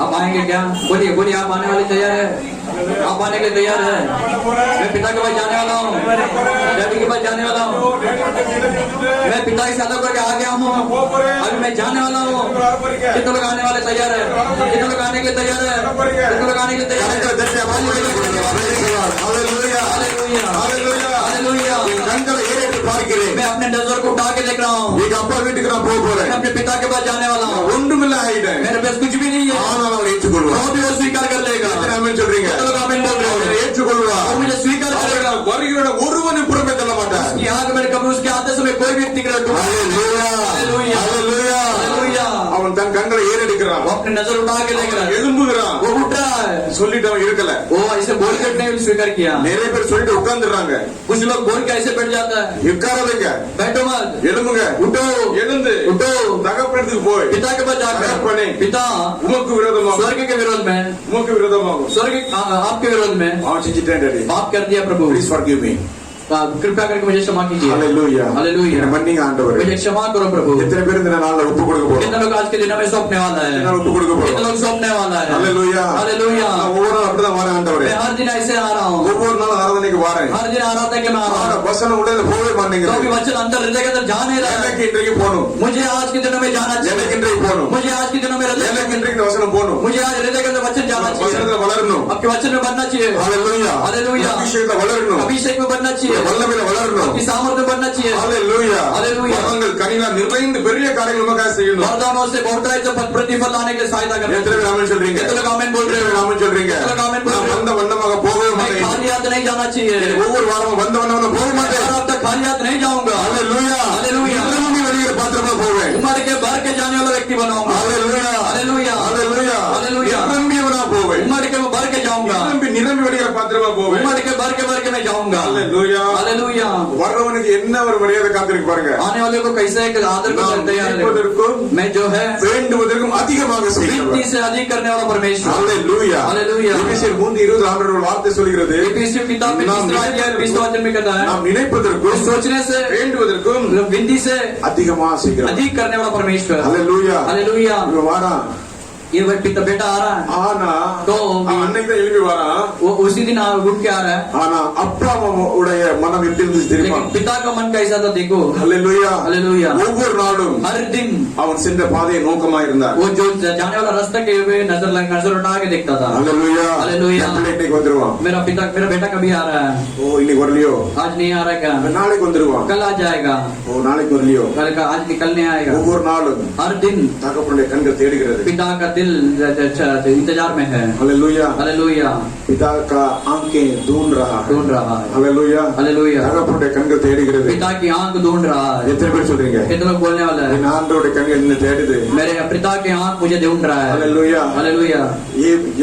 आप आएंगे क्या? बोलिए बोलिए, आप आने वाले तैयार है? आप आने के लिए तैयार है? मैं पिता के पास जाने वाला हूँ, डैडी के पास जाने वाला हूँ, मैं पिता के साथ करके आ गया हूँ, अभी मैं जाने वाला हूँ। कितने लोग आने वाले तैयार है? कितने लोग आने के लिए तैयार है? कितने लोग आने के लिए तैयार है? ஹalleluya हालेलुया ஹalleluya हालेलुया। கண்களை ஏறெடுத்து பார்க்கிறேன் मैं अपने नजर को उठा के देख रहा हूँ, எங்க அப்பா வீட்டுக்கு நான் போக போறேன் मैं अपने पिता के पास जाने वाला हूँ। ஒன்றுமில்ல ஆயிட்டேன் मेरे पास कुछ भी नहीं है, ஆனால் அவர் ஏற்றுக்கொள்வார் वो भी वो स्वीकार कर लेगा। எத்தனை ஆமென் சொல்றீங்க कितने लोग आमीन बोल रहे அவர் हो? ஏற்றுக்கொள்வார் वो मुझे स्वीकार करेगा। வருகிறோட ஒருவனை புறமே தள்ள மாட்டார் कि आग मेरे कब्र उसके आते समय कोई व्यक्ति कर ஹalleluya हालेलुया ஹalleluya हालेलुया। அவன் தன் கண்களை ஏறெடுக்கிறான் वो अपने नजर उठा के देख रहा है, எழும்புகிறான் वो उठ रहा है, சொல்லிட்டு அவன் இருக்கல वो ऐसे बोल कर नहीं स्वीकार किया। நிறைய பேர் சொல்லிட்டு உட்கார்ந்துடுறாங்க कुछ लोग बोल के ऐसे बैठ जाता है, உட்காராதீங்க बैठो मत, எழும்புங்க उठो எழுந்து उठो, தகப்பனத்துக்கு போய் पिता के पास தகப்பனே, जाकर पिता உமக்கு விரோதமாக स्वर्ग के विरोध में, உமக்கு விரோதமாகும் स्वर्ग आपके विरोध में அவன் செஞ்சிட்டேன் டாடி पाप कर दिया प्रभु, ப்ளீஸ் ஃபர்கிவ் மீ कृपया करके मुझे क्षमा कीजिए। ஹalleluya हालेलुया। என்ன மன்னிங்க ஆண்டவரே मुझे क्षमा करो प्रभु। எத்தனை பேர் இந்த நாள்ல ஒப்பு கொடுக்க போறோம் कितने लोग आज के दिन में सौंपने वाला है? எத்தனை ஒப்பு கொடுக்க कितने போறோம் लोग सौंपने वाला है? ஹalleluya हालेलुया। நான் ஒவ்வொரு நாளும் அப்படிதான் வரேன் ஆண்டவரே मैं हर दिन ऐसे आ रहा हूँ, ஒவ்வொரு நாளும் ஆராதனைக்கு வரேன் हर दिन आराधना के मैं आ रहा ஆனா हूँ, வசனம் உடனே போகவே तो भी மாட்டேங்குது वचन अंदर हृदय के अंदर जा नहीं रहा है। எனக்கு இன்றைக்கு போகணும் मुझे आज के दिनों में जाना எனக்கு चाहिए, இன்றைக்கு போகணும் मुझे आज के दिनों में हृदय எனக்கு இன்றைக்கு இந்த வசனம் போகணும் मुझे आज हृदय के अंदर वचन जाना चाहिए, வசனத்துல வளரணும் आपके वचन में बनना चाहिए। ஹalleluya हालेलुया। அபிஷேகத்துல வளரணும் अभिषेक में बनना चाहिए, வல்லமையில வளரணும் आपकी सामर्थ्य में बनना चाहिए। ஹalleluya हालेलुया। வரங்கள் கனிலாம் நிறைந்து பெரிய காரியங்கள் நமக்காக செய்யணும் वरदानों से बहुतायत से प्रतिफल लाने के लिए सहायता करना எத்தனை பேர் चाहिए। ஆமென் சொல்றீங்க कितने लोग आमीन बोल रहे எத்தனை हो? பேர் ஆமென் சொல்றீங்க कितने लोग आमीन बोल நான் रहे हो? வந்த வண்ணமாக போகவே मैं மாட்டேன் खाली हाथ नहीं जाना चाहिए, ஒவ்வொரு வாரமும் வந்த வண்ணமாக போக மாட்டேன் अब तक खाली हाथ नहीं जाऊंगा। ஹalleluya हालेलुया। நிரம்பி வழிகிற பாத்திரமா போவேன் उम्र के भर के जाने वाला व्यक्ति बनाऊंगा। ஹalleluya हालेलुया ஹalleluya हालेलुया। நிரம்பியவனா போவேன் उम्र के भर के जाऊंगा, நிரம்பி வழிகிற பாத்திரமா போவேன் उम्र के भर के मैं जाऊंगा। ஹalleluya हालेलुया। வர்றவனுக்கு என்ன ஒரு மரியாதை காத்திருக்கு பாருங்க आने वाले को कैसे एक आदर को நாம் तैयार है। கேட்பதற்கும் मैं जो है வேண்டுவதற்கும் அதிகமாக செய்கிறவர் विनती से अधिक करने वाला परमेश्वर। ஹalleluya हालेलुया। எபேசியர் 3:20 ஆண்டவர் வார்த்தை சொல்கிறது इफिसियों किताब में 20 वचन में कहता है, நாம் நினைப்பதற்கும் सोचने से வேண்டுவதற்கும் विनती से அதிகமாக செய்கிறவர் अधिक करने वाला परमेश्वर। ஹalleluya हालेलुया। இவன் வாடா ये बेटा आ रहा है ஆனா तो அன்னைக்கு தான் எழுப்பி வரான். वो उसी दिन उठ के आ रहा है ஆனா அப்பா உடைய மனம் எப்படி இருந்துச்சு தெரியுமா? लेकिन पिता का मन कैसा था देखो ஹalleluya हालेलुया ஒவ்வொரு நாளும் हर दिन அவன் சென்ற பாதையை நோக்கமா இருந்தார். वो जो जाने वाला रास्ता के हुए नजर उठा के देखता था ஹalleluya हालेलुया இன்னைக்கு வந்துருவான். मेरा बेटा कभी आ रहा है ஓ இன்னைக்கு வரலையோ? आज नहीं आ रहा क्या நாளைக்கு வந்துருவான். कल आ जाएगा ஓ நாளைக்கு வரலையோ? आज कल नहीं आएगा ஒவ்வொரு நாளும் हर दिन தகப்பனுடைய கண்கள் தேடுகிறது. पिता का दिल इंतजार में है हालेलुया हालेलुया पिता का आंखें ढूंढ रहा है. ढूंढ रहा है हालेलुया हालेलुया தகப்பனுடைய கண்கள் தேடுகிறது. पिता की आंख ढूंढ रहा है எத்தனை பேர் சொல்றீங்க? कितने लोग बोलने वाला है என் ஆண்டவருடைய கண்கள் என்ன தேடுது? मेरे पिता की आंख मुझे ढूंढ रहा है हालेलुया हालेलुया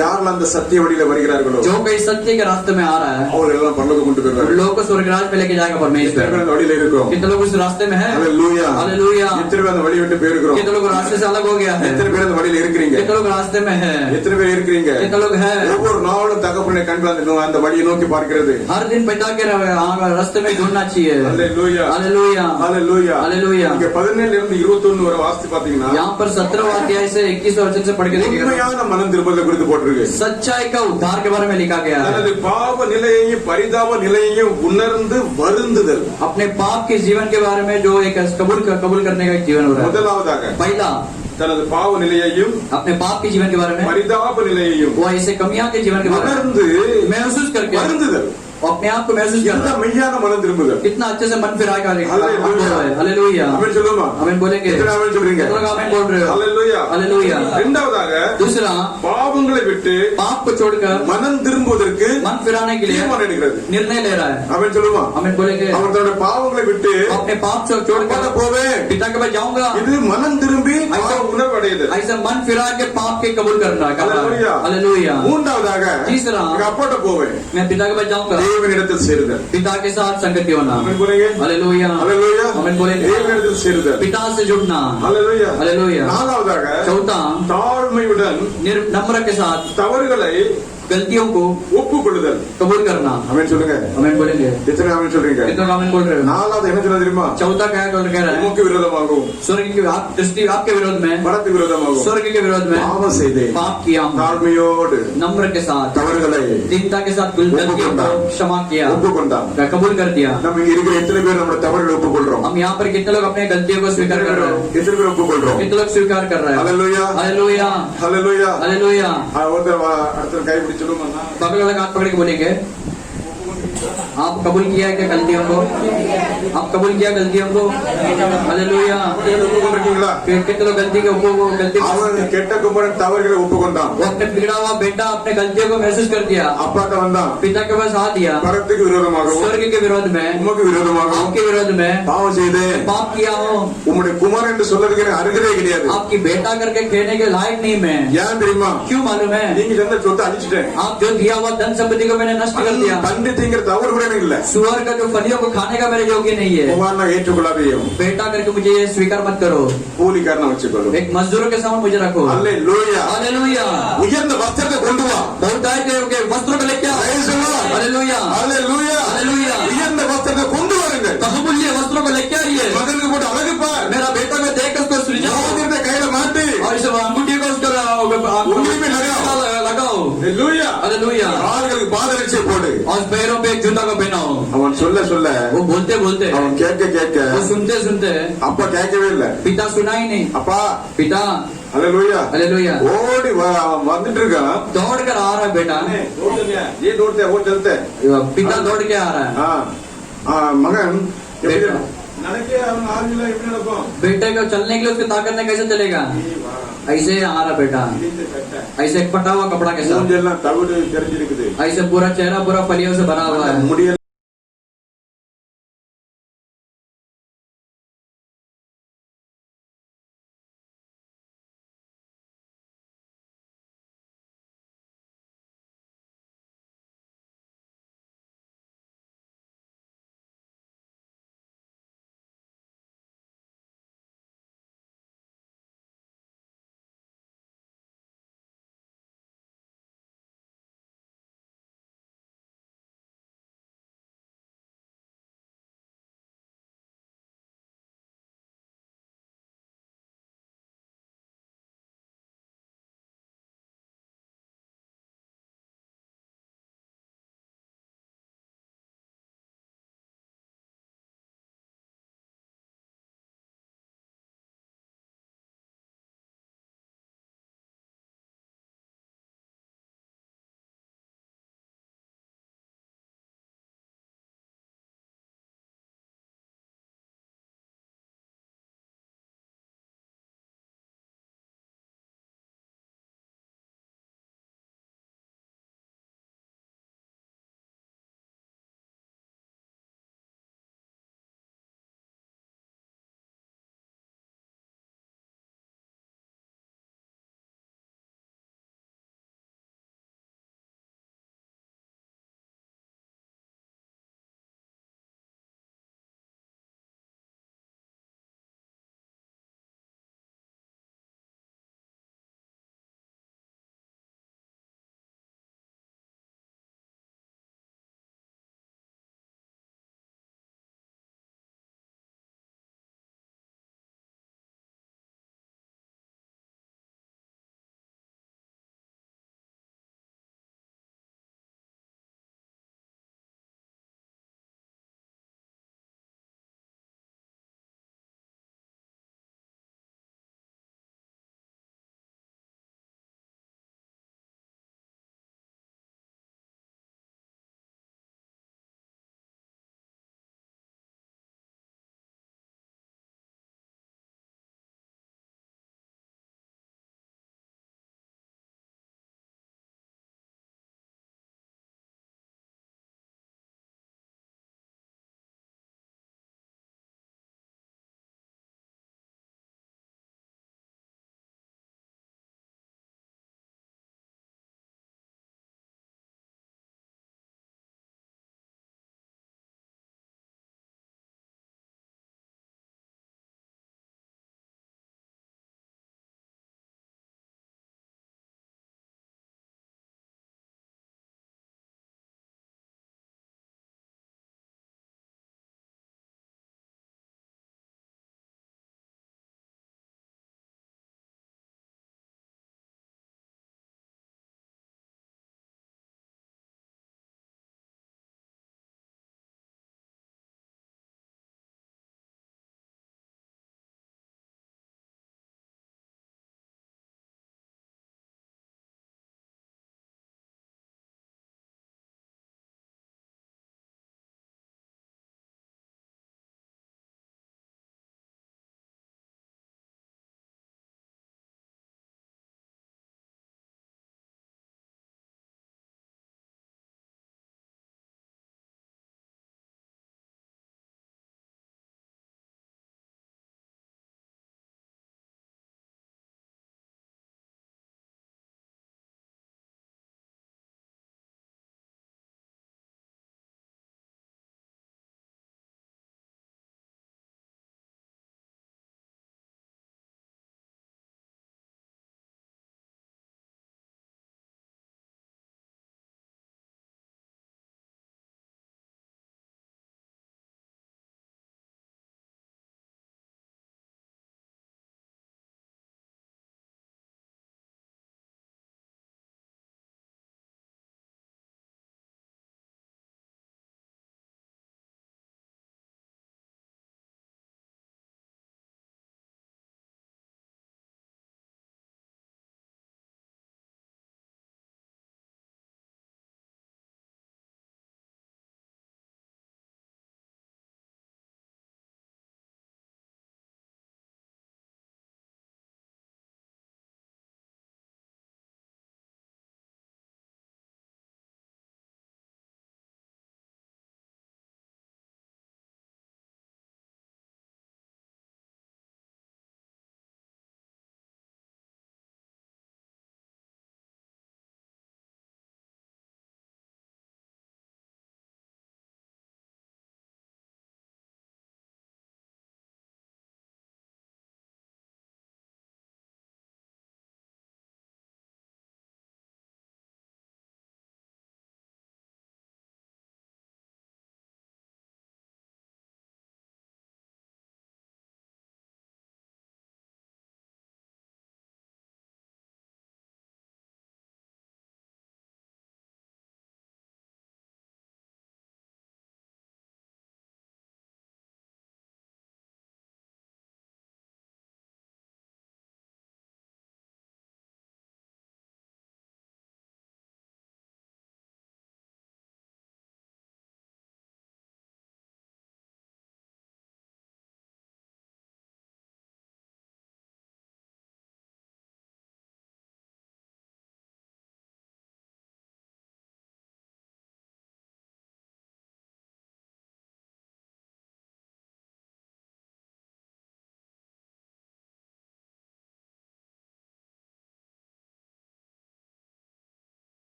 யாரெல்லாம் அந்த சத்திய வழியில வருகிறார்களோ जो कोई सत्य के रास्ते में आ रहा है அவர்கள் எல்லாம் பரலோகம் கொண்டு उन போகிறார்கள். लोगों को स्वर्गराज में लेके जाएगा परमेश्वर எத்தனை பேர் அந்த வழியில இருக்கோம்? कितने लोग उस रास्ते में है हालेलुया हालेलुया எத்தனை பேர் அந்த வழி விட்டு போயிருக்கிறோம்? कितने लोग रास्ते से अलग हो गया है எத்தனை பேர் அந்த வழியில இருக்கிறீங்க? कितने लोग रास्ते में है எத்தனை பேர் இருக்கிறீங்க? कितने लोग है ஒவ்வொரு நாளும் தகப்பனுடைய கண்கள் அந்த வழியை நோக்கி பார்க்கிறது. हर दिन पिता के रास्ते में ढूंढना चाहिए हालेलुया हालेलुया हालेलुया हालेलुया இங்க 17 இருந்து 21 வரை வாசித்து பாத்தீங்கன்னா यहाँ पर 17 अध्याय से 21 वचन से पढ़ के देखिएगा உண்மையான மனம் திரும்புதலை குறித்து போட்டிருக்கு. सच्चाई का उद्धार के बारे में लिखा गया है தனது பாவ நிலையையும் பரிதாப நிலையையும் உணர்ந்து வருந்துதல். अपने पाप के जीवन के बारे में जो एक कबूल करने का एक जीवन हो रहा है முதலாவதாக पहला தனது பாவ நிலையையும் अपने पाप के जीवन के बारे में பரிதாப நிலையையும் वो ऐसे कमियां के जीवन के बारे உணர்ந்து में महसूस करके வருந்துதல். अपने आप को महसूस करना இதுதான் மெய்யான மனம் திரும்புதல். कितना अच्छे से मन फिराएगा हालेलुया हालेलुया ஆமென் சொல்லுமா? आमीन बोलेंगे எத்தனை ஆமென் சொல்றீங்க? कितने लोग आमीन बोल रहे हो हालेलुया हालेलुया இரண்டாவதாக दूसरा பாவங்களை விட்டு पाप को छोड़कर மனம் திரும்புவதற்கு मन फिराने के लिए தீர்மானம் எடுக்கிறது. निर्णय ले रहा है ஆமென் சொல்லுமா? आमीन बोलेंगे அவன் தன்னுடைய பாவங்களை விட்டு अपने पाप से छोड़कर போவேன். पिता के पास जाऊंगा இது மனம் திரும்பி பாவ உணர்வு அடையுது. ऐसा मन फिरा के पाप के कबूल करना हालेलुया हालेलुया மூன்றாவதாக तीसरा எங்க அப்பாட்ட போவேன். मैं पिता के पास जाऊंगा தேவனிடத்தில் சேருதல். पिता के साथ संगति होना ஆமென் போலீங்க. हालेलुया हालेलुया आमीन बोलेंगे தேவனிடத்தில் சேருதல். पिता से जुड़ना हालेलुया हालेलुया நாலாவதாக चौथा தாழ்மையுடன் नम्र के साथ தவறுகளை गलतियों को ஒப்புக்கொள்ளுதல். कबूल करना ஆமென் சொல்லுங்க. आमीन बोलेंगे எத்தனை ஆமென் சொல்றீங்க? कितने लोग आमीन बोल रहे हो நாலாவது என்ன சொல்ல தெரியுமா? चौथा क्या कह रहा है உமக்கு விரோதமாகவும் स्वर्ग की दृष्टि आपके विरोध में பரத்துக்கு விரோதமாகவும் स्वर्ग के विरोध में பாவம் செய்தேன். पाप किया हूं। தாழ்மையோடு नम्र के साथ தவறுகளை दीनता के साथ गलतियों को क्षमा किया ஒப்புக்கொண்டான். कबूल कर दिया நம்ம இங்க இருக்கிற எத்தனை பேர் நம்ம தவறுகளை ஒப்புக்கொள்றோம்? हम यहाँ पर कितने लोग अपने गलतियों को स्वीकार कर रहे हैं எத்தனை பேர் ஒப்புக்கொள்றோம்? कितने लोग स्वीकार कर रहे हैं हालेलुया हालेलुया हालेलुया हालेलुया ஒருத்தர் அடுத்த கை பிடிச்சு சொல்லுமா? बगल वाला हाथ पकड़ के बोलेंगे आप कबूल किया है क्या गलतियों को आप कबूल किया गलतियों को हालेलुया ஒப்புக்கொண்டிருக்கீங்களா? कितने लोग गलती के गलती அவன் கெட்ட குமாரன் தவறுகளை ஒப்புக்கொண்டான். वो अपने बिगड़ा हुआ बेटा अपने गलतियों को महसूस कर दिया அப்பாட்ட வந்தான். पिता के पास आ दिया பரத்துக்கு விரோதமாகவும் स्वर्ग के विरोध में உமக்கு விரோதமாகவும் आपके विरोध में பாவம் செய்தேன். पाप किया हो உம்முடைய குமாரன் என்று சொல்றதுக்கு எனக்கு அருகதே கிடையாது. आपकी बेटा करके कहने के लायक नहीं मैं ஏன் தெரியுமா? क्यों मालूम है நீங்க தந்த சொத்தை அழிச்சிட்டேன். आप जो दिया हुआ धन संपत्ति को मैंने नष्ट कर दिया தண்டித்தீங்கிற தவறு கூட எனக்கு இல்ல. सुअर का जो फलियों को खाने का मेरे योग्य नहीं है குமாரனை ஏற்றுக்கொள்ளாதையும் बेटा करके मुझे ये स्वीकार मत करो கூலிக்காரனை வச்சுக்கொள்ளும். एक मजदूरों के सामने मुझे रखो அல்லேலூயா हालेलुया உயர்ந்த வஸ்திரத்தை கொண்டு வா. बहुत आए के वस्त्रों को लेके आओ Praise the Lord. Hallelujah hallelujah hallelujah உயர்ந்த வஸ்திரத்தை கொண்டு வாருங்க. बहुमूल्य वस्त्रों को लेके आइए மகனுக்கு போட்டு அழகு பார். मेरा बेटा को देख उसको सृजाओ மோதிரத்தை கையில மாட்டி और इस अंगूठी को उसको उंगली में लगाओ அல்லேலூயா हालेलुया கால்களுக்கு பாதரட்சை போடு. और पैरों पे एक जूता को पहनाओ அவன் சொல்ல சொல்ல वो बोलते बोलते அவன் கேட்க கேட்க वो सुनते सुनते அப்பா கேட்கவே இல்ல. पिता सुना ही नहीं அப்பா पिता அல்லேலூயா हालेलुया ஓடி அவன் வந்துட்டு இருக்கான். दौड़ कर आ रहा है बेटा ये दौड़ते वो चलते पिता दौड़ के आ रहा है மகன் எப்படி बेटा நினைக்க அவன் ஆர்மில எப்படி நடக்கும்? बेटे को चलने के लिए उसके ताकत में कैसे चलेगा ऐसे आ रहा बेटा ऐसे एक फटा हुआ कपड़ा के साथ மூஞ்செல்லாம் தவிடு தெரிஞ்சிருக்குது. ऐसे पूरा चेहरा पूरा फलियों से भरा हुआ है முடியெல்லாம்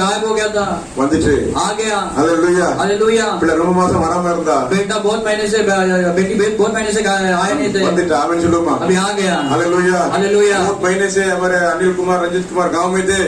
गायब हो गया था, வந்துச்சு. आ गया. ஹalleluya. हालेलुया. பிள்ளை ரொம்ப மாசம் வராம இருந்தா बेटा बहुत महीने से बेटी बहुत महीने से आए नहीं थे, வந்துட்டு ஆமென் சொல்லுமா. अभी आ गया. हालेलुया. हालेलुया. बहुत महीने से हमारे अनिल कुमार रंजित कुमार गांव में थे.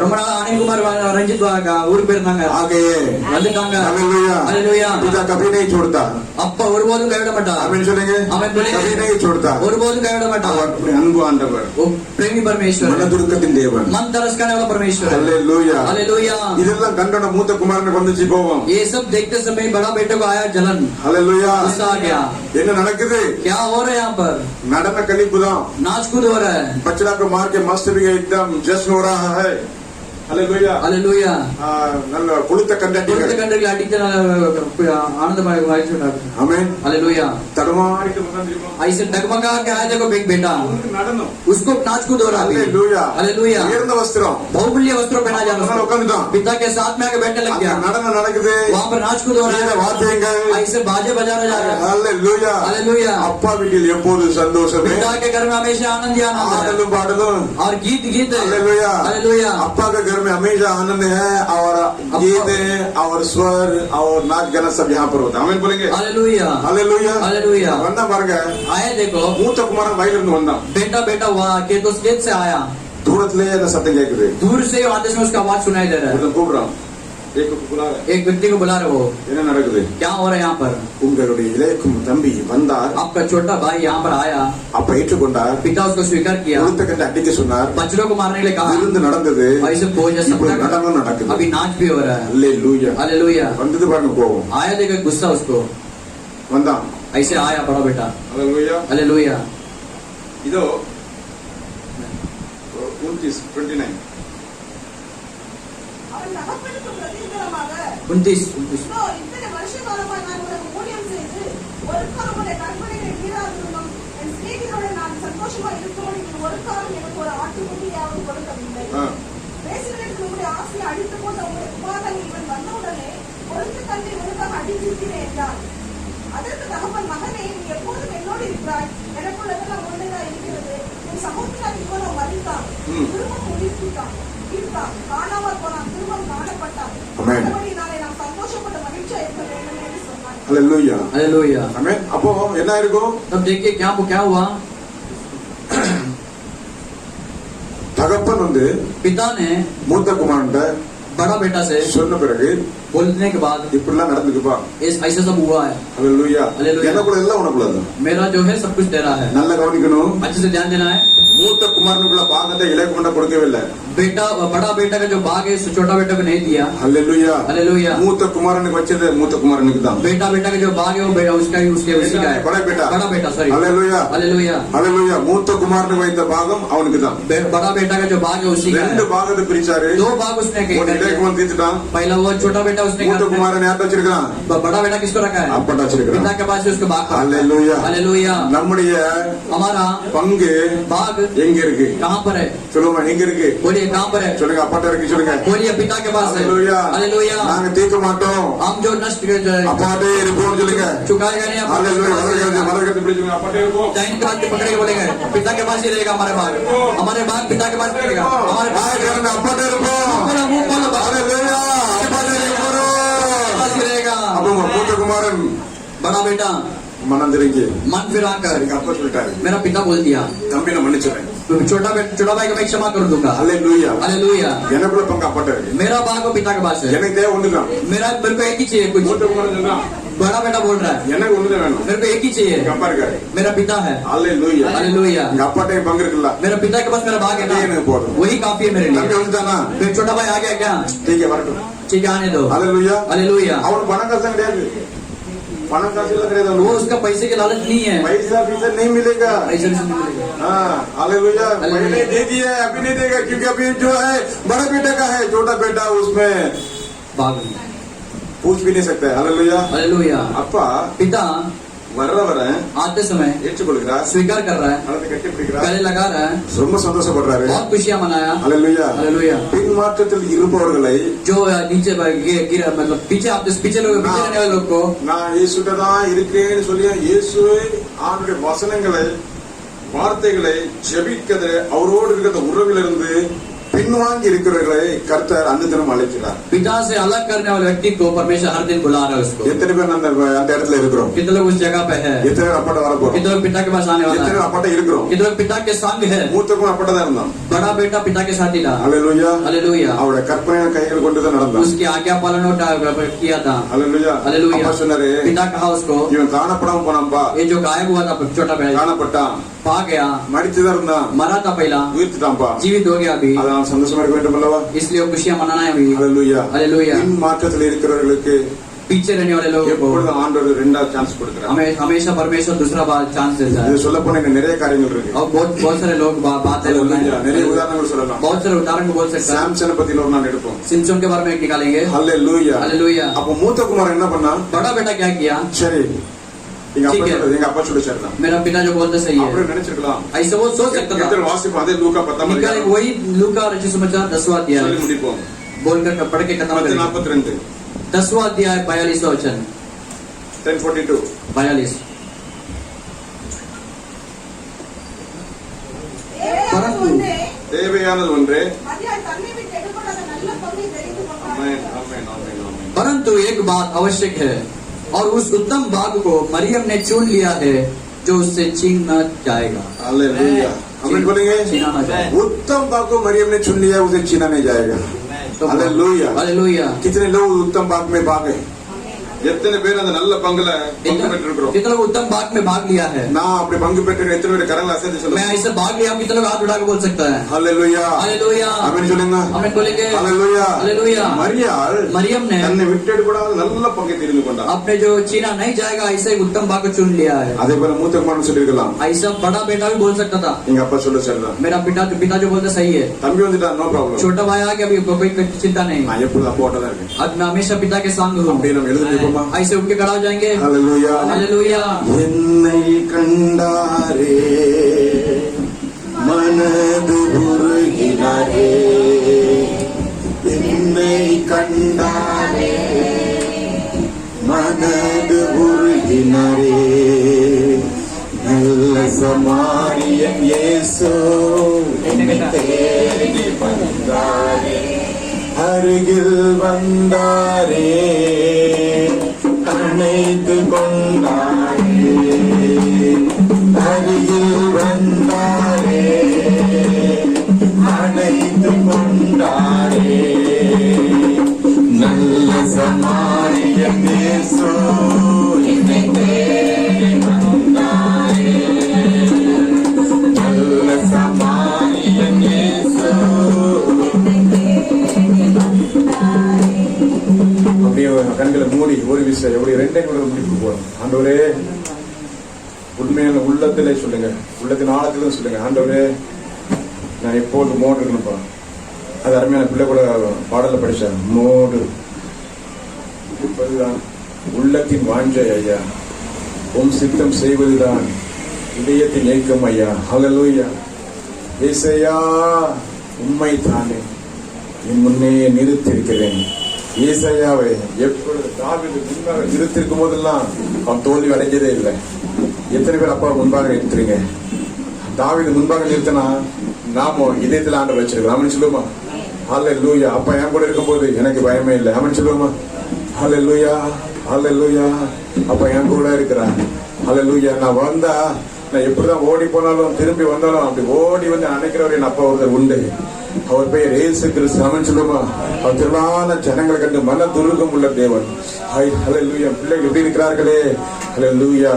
ரொம்ப நாள் அனில் குமார் ரஞ்சித் ஊருக்கு போயிருந்தாங்க, आ गए. வந்துட்டாங்க. हालेलुया. हालेलुया. पिता कभी नहीं छोड़ता. அப்பா ஒருபோதும் கைவிட மாட்டார். आमेन சொல்லுங்க. ஆமென் சொல்லுங்க. कभी नहीं छोड़ता. ஒருபோதும் கைவிட மாட்டார். அவர் अपने அன்பு ஆண்டவர். वो प्रेमी परमेश्वर, மனதுருக்கத்தின் தேவன். मन तरस करने वाला परमेश्वर. हालेलुया. हालेलुया. இதெல்லாம் கண்டன மூத்த குமாரனுக்கு வந்துச்சு கோபம். ये सब देखते समय बड़ा बेटे को आया जलन, हालेलुया. गुस्सा आ गया. என்ன நடக்குது? क्या हो रहा है यहाँ पर? நடன கழிப்பு தான். नाच कूद हो रहा है. बच्चा को मार के मस्त भी एकदम जश्न हो रहा है. हालेलुया. हालेलुया. நல்ல குளுத்த கண்டடிகள். கண்டடிகள் அடித்து आनंदमय वाइचुनार. आमेन. हालेलुया. தடமாறிட்டு வந்திருக்கோம். ऐसे डगमगा के आया देखो एक बेटा, நடனம். उसको नाच कूद हो रहा है. हालेलुया. हालेलुया. உயர்ந்த வஸ்திரம். बहुमूल्य वस्त्रों पहना जा रहा है. உட்கார்ந்துட்டான். पिता के साथ में आके बैठने लग गया. நடனம் நடக்குது. वहाँ पर नाच कूद हो रहा है. வாத்தியங்கள். ऐसे बाजे बजा रहा है. हालेलुया. हालेलुया. அப்பா வீட்டில் எப்போது சந்தோஷமே. पिता के घर में हमेशा आनंद ही आनंद है. ஆடலும் பாடலும். और गीत गीत है. हालेलुया. हालेलुया. अप्पा के घर में हमेशा आनंद है और गीत है और स्वर और नाच गाना सब यहाँ पर होता है. आमीन बोलेंगे. हालेलुया. हालेलुया. हालेलुया. वरना பாருங்க. आया देखो. மூத்த குமாரன் வயல்ல இருந்து வந்தான். बेटा बेटा हुआ के तो खेत से आया. தூரத்திலே அந்த சத்தம் கேக்குது. दूर से आते समय उसका आवाज सुनाई दे रहा है. ஒருத்தன் கூப்பிடுறான். एक को बुला रहा है. एक व्यक्ति को बुला रहे वो. என்ன நடக்குது? क्या हो रहा है यहाँ पर? உங்களுடைய இளையக்கும் தம்பி வந்தார். आपका छोटा भाई यहाँ पर आया. அப்ப ஏற்றுக்கொண்டார். पिता उसको स्वीकार किया. உளுத்த கண்டு அடிக்க சொன்னார். बच्चों को मारने के लिए कहा. விருந்து நடந்தது. ऐसे भोज இப்போ நடனம் நடக்குது. अभी नाच भी हो रहा है. हालेलुया. हालेलुया. வந்தது பாருங்க கோபம். आया देखो गुस्सा उसको. வந்தான். ऐसे आया बड़ा बेटा. हालेलुया. हालेलुया. இதோ 29 29 இத்தனை வருஷ காலமா நான் உனக்கு ஊழியம் செய்து ஒரு காலம் உடைய கற்பனைகளை மீறாதிருந்தும் என் சிநேகிதரோட நான் சந்தோஷமா இருக்கோம். நீ ஒரு காலம் எனக்கு ஒரு ஆட்டுக்குட்டியாவது கொடுக்கவில்லை. பேசுகிறதுக்கு உங்களுடைய ஆசையை அடித்த போது உங்களுடைய குமாரன் இவன் வந்தவுடனே பொறுத்து கண்டு இவனுக்காக அடித்திருக்கிறேன் என்றார். அதற்கு தகப்பன், மகனே, நீ எப்போதும் என்னோடு இருக்கிறாய், எனக்குள்ளதெல்லாம் ஒன்றுதான் இருக்கிறது. என் சகோதரன் இவனும் மறித்தான், திரும்பவும் உயிர்ப்பித்தான், காணாமல் போனான், திரும்பவும் காணப்பட்டான். நாளை நாம் சந்தோஷப்பட்ட மகிழ்ச்சியா இருக்க வேண்டும் என்று சொன்னான். हालेलुया. हालेलुया. आमेन. அப்போ என்ன இருக்கும்? तब देखिए क्या हुआ. தகப்பன் வந்து पिता ने மூத்த குமாரன்ட்ட बड़ा बेटा से சொன்ன பிறகு बोलने के बाद இப்படிலாம் நடந்துக்குப்பா. ऐसा सब हुआ है. हालेलुया. हालेलुया. எனக்குள்ள எல்லாம் உனக்குள்ளது. मेरा जो है सब कुछ तेरा है. நல்ல கவனிக்கணும். अच्छे से ध्यान देना है. மூத்த குமாரனுக்குள்ள பாகத்தை இளைய குமாரன் கொடுக்கவே இல்லை. बेटा बड़ा बेटा का जो भाग है छोटा बेटा को नहीं दिया. हालेलुया. हालेलुया. மூத்த குமாரனுக்கு வச்சது மூத்த குமாரனுக்கு தான். बेटा बेटा का जो भाग है वो बेटा उसका ही उसके उसी का है. बड़ा बेटा सॉरी. हालेलुया. हालेलुया. हालेलुया. மூத்த குமாரனுக்கு வைத்த பாகம் அவனுக்கு தான். बड़ा बेटा का जो भाग है उसी का है. ரெண்டு பாகத்தை பிரிச்சாரு. दो भाग उसने ஒரு இளைய குமாரன் தீத்துட்டான். पहला वो छोटा बेटा उसने மூத்த குமாரன் யார்ட்ட வச்சிருக்கான்? बड़ा बेटा किसको रखा है? அப்பட்ட வச்சிருக்கான். पिता के पास उसको भाग. हालेलुया. हालेलुया. நம்முடைய हमारा பங்கு भाग எங்க இருக்கு? कहाँ पर है? சொல்லுங்க எங்க இருக்கு? बोलिए कहाँ पर है? சொல்லுங்க அப்பட்ட இருக்கு சொல்லுங்க. बोलिए पिता के पास है. हालेलुया. हालेलुया. நாங்க தீர்க்க மாட்டோம். हम जो नष्ट அப்பாட்டே இருப்போம் சொல்லுங்க. चुकाएगा नहीं. हालेलुया. மலர்கத்தை பிடிச்சுங்க. அப்பட்டே இருப்போம். दाहिने के हाथ से पकड़ के बोलेंगे पिता के पास ही रहेगा हमारे भाग. हमारे भाग पिता के पास रहेगा. हमारे भाग அப்பட்டே இருப்போம். हमारा मुंह बोलो हालेलुया. அப்பட்டே இருப்போம். पास ही रहेगा. அப்ப மூத்த குமாரன் बड़ा बेटा மனம் திரும்பி मन फिराकर அப்பா சொல்லிட்டாரு, मेरा पिता बोल दिया தம்பி நான் மன்னிச்சுறேன். छोटा भाई को मैं क्षमा कर दूंगा. हालेलुया. हालेलुया. எனக்குள்ள பங்கு அப்பட்ட இருக்கு. मेरा भाग वो पिता के पास है. எனக்கு தேவை ஒண்ணுதான். मेरे को एक ही चाहिए कुछ. மூத்த குமாரன் சொன்னா बड़ा बेटा बोल रहा है எனக்கு ஒண்ணுதான் வேணும். मेरे को एक ही चाहिए. எங்க அப்பா இருக்காரு. मेरा पिता है. हालेलुया. हालेलुया. எங்க அப்பாட்டே பங்கு இருக்குல்ல. मेरा पिता के पास मेरा भाग है ना, எனக்கு போதும். वही काफी है मेरे தம்பி लिए. வந்துட்டானா? फिर छोटा भाई आ गया क्या? ठीक है வரட்டும். ठीक है आने दो. हालेलुया. हालेलुया. அவனுக்கு பணம் காசு கிடையாது. பணம் காசு எல்லாம் கிடையாது. वो उसका पैसे के लालच नहीं है. पैसा पैसा नहीं मिलेगा. पैसे से नहीं मिलेगा. हाँ हालेलुया. पहले दे दिया अभी नहीं देगा क्योंकि अभी जो है बड़ा बेटा का है, छोटा बेटा उसमें भाग पूछ भी नहीं सकता है. हालेलुया. हालेलुया. அப்பா पिता வர்றவர आते समय ஏற்றுக்கொள்கிறார், स्वीकार कर रहा है, அதை கட்டி பிடிக்கிறார், गले लगा रहा है, ரொம்ப சந்தோஷப்படுறாரு. बहुत खुशियां मनाया. हालेलुया. हालेलुया. பின் மாற்றத்தில் இருப்பவர்களை जो नीचे गिरा मतलब पीछे आप पीछे लोग पीछे रहने वाले लोग को நான் இயேசுட்ட தான் இருக்கேன்னு சொல்லி இயேசுவை ஆண்டுடைய வசனங்களை வார்த்தைகளை ஜெபிக்கிற அவரோடு இருக்கிற உறவிலிருந்து பின்வாங்கி இருக்கிறவர்களை கர்த்தர் அந்த தினம் அழைக்கிறார். पिता से अलग करने वाले व्यक्ति को परमेश्वर हर दिन बुला रहा है उसको. எத்தனை பேர் அந்த இடத்துல இருக்கிறோம்? कितने लोग उस जगह पे है? எத்தனை பேர் அப்பாட்ட வர போறோம்? कितने लोग पिता के पास आने वाला எத்தனை है? பேர் அப்பாட்ட இருக்கிறோம்? कितने लोग पिता के संग है? மூத்தக்கும் அப்பாட்ட தான் இருந்தான். बड़ा बेटा पिता के साथ ही था. அல்லேலூயா. हालेलुया. அவருடைய கற்பனையை கையில் கொண்டு தான் நடந்தான். उसकी आज्ञा पालन किया था. அல்லேலூயா. हालेलुया. அப்பா சொன்னாரு, पिता कहा उसको, இவன் காணப்படாம போனான்பா. ये जो गायब हुआ था छोटा बेटा காணப்பட்டான், पा गया, மடிச்சுதான் இருந்தான், मरा था पहला, உயிர்த்துட்டான்பா. जीवित हो गया अभी. அதனால சந்தோஷமா இருக்க வேண்டும் அல்லவா? इसलिए वो खुशियां मनाना है अभी. அல்லேலூயா. हालेलुया. பின் மாற்றத்தில் இருக்கிறவர்களுக்கு पीछे रहने वाले लोगों को எப்பொழுதும் ஆண்டவர் ரெண்டாவது சான்ஸ் கொடுக்கிறார். हमेशा परमेश्वर दूसरा बार चांस देता है. இது சொல்ல போனா இன்னும் நிறைய காரியங்கள் இருக்கு. और बहुत सारे लोग बातें बोल रहे हैं. நிறைய உதாரணங்கள் சொல்லலாம். बहुत सारे उदाहरण को बोल सकते हैं. சாம்சனை பத்தி ஒரு நாள் எடுப்போம். सिमसोन के बारे में एक निकालेंगे. அல்லேலூயா. हालेलुया. அப்ப மூத்த குமாரன் என்ன பண்ணா? बड़ा बेटा क्या किया? சரி, எங்க ठीक है. அப்பா சொல்ல சரிதான். मेरा पिता जो बोलते सही है. அப்படியே நினைச்சிருக்கலாம். ऐसा वो सोच सकता था. எத்தனை வாசிப்போம், அதே லூக்கா 10 निकाले वही लूका और सुसमाचार 10वां अध्याय சொல்லி முடிப்போம். बोलकर पढ़ के खत्म करेंगे. 10:42 10वां अध्याय 42वां वचन 10:42 42. தேவையானது ஒன்றே, தேவையானது ஒன்றே. மதியால் தன்னை விட்டு எடுபடாத நல்ல பொருளை தெரிந்து கொண்டார். ஆமென், ஆமென், ஆமென், ஆமென். परंतु एक बात आवश्यक है और उस उत्तम भाग को मरियम ने चुन लिया है जो उससे छीन न जाएगा. அல்லேலூயா. ஆமென் बोलेंगे. छीना न जाएगा. उत्तम भाग को मरियम ने चुन लिया, उसे छीना नहीं जाएगा. तो हालेलुया. हालेलुया. कितने लोग उत्तम भाग में भागे? எத்தனை பேர் அந்த நல்ல பங்குல பங்கு பெற்றிருக்கிறோம்? कितने लोग उत्तम भाग में भाग लिया है? நான் அப்படி பங்கு பெற்றிருக்கேன். எத்தனை பேர் கரங்களை அசைத்து मैं சொல்லுங்க. ऐसे भाग लिया हूं, कितने लोग हाथ उठा के बोल सकता है? ஹalleluya. हालेलुया. ஆமென் சொல்லுங்க. आमीन बोलेंगे. ஹalleluya. हालेलुया. மரியாள் मरियम ने தன்னை விட்டெடுக்கூடாத நல்ல பங்கை தெரிந்து கொண்டார். अपने जो छीना नहीं जाएगा ऐसे ही उत्तम भाग को चुन लिया है. அதே போல மூத்த குமாரன் சொல்லிருக்கலாம். ऐसा बड़ा बेटा भी बोल सकता था. எங்க அப்பா சொல்ல சரிதான். मेरा पिता जो बोलते सही है. தம்பி வந்துட்டா நோ ப்ராப்ளம். छोटा भाई आ गया अभी कोई चिंता नहीं. நான் எப்பொழுதும் அப்பா தான் இருக்கேன். अब मैं हमेशा पिता के संग हूँ. அப்படியே நம்ம எழுதி நிற்போமா? ऐसे उठ के खड़ा हो जाएंगे. ஹalleluya. हालेलुया. என்னை கண்டாரே மனது உருகினாரே, என்னை கண்டாரே மனது உருகினாரே, நல்ல சமாரியன் இயேசு என்னை தேடி வந்தாரே, அருகில் வந்தாரே, அணைத்து கொண்டாரே, அருகில் வந்தாரே, அணைத்து கொண்டாரே, நல்ல சமாரியன் இயேசு என்னை தேடி வந்தாரே, நல்ல சமாரியன் இயேசு. அப்படியே கண்களை மூடி ஒரு விஷயம் எப்படி 2 நிமிடம் முடிப்பு போறோம். ஆண்டவரே, உண்மையான உள்ளத்திலே சொல்லுங்க, உள்ளத்தின் ஆழத்திலும் சொல்லுங்க. ஆண்டவரே, நான் எப்போது மோடு இருக்கணும்ப்பா. அது அருமையான பிள்ளை கூட பாடல படிச்சேன். மோடு இருப்பதுதான் உள்ளத்தின் வாஞ்சை ஐயா, உம் சித்தம் செய்வதுதான் இதயத்தின் ஏக்கம் ஐயா. ஹல்லேலூயா. ஏசையா, உண்மை தானே என் முன்னே நிறுத்திருக்கிறேன். ஏசாயாவை எப்பொழுது தாவீது முன்பாக நிறுத்திருக்கும் போதெல்லாம் அவன் தோல்வி அடைஞ்சதே இல்லை. எத்தனை பேர் அப்பா முன்பாக நிறுத்துறீங்க? தாவீது முன்பாக நிறுத்தினா நாம இதயத்தில் ஆண்டவர் வச்சிருக்கிறோம். அவன் சொல்லுமா ஹல்லேலூயா. அப்பா என் கூட இருக்கும்போது எனக்கு பயமே இல்லை. அவன் சொல்லுமா ஹல்லேலூயா, ஹல்லேலூயா. அப்பா என் கூட இருக்கிறான். ஹல்லேலூயா. நான் வந்தா, நான் எப்படிதான் ஓடி போனாலும் திரும்பி வந்தாலும் அப்படி ஓடி வந்து அணைக்கிறவர் என் அப்பா ஒருத்தர் உண்டு. அவர் பெயர் இயேசு கிறிஸ்து. அவன் சொல்லுமா, அவர் திரளான ஜனங்களை கண்டு மன துருகம் உள்ள தேவன். ஹல்லேலூயா. பிள்ளைகள் எப்படி இருக்கிறார்களே? ஹல்லேலூயா.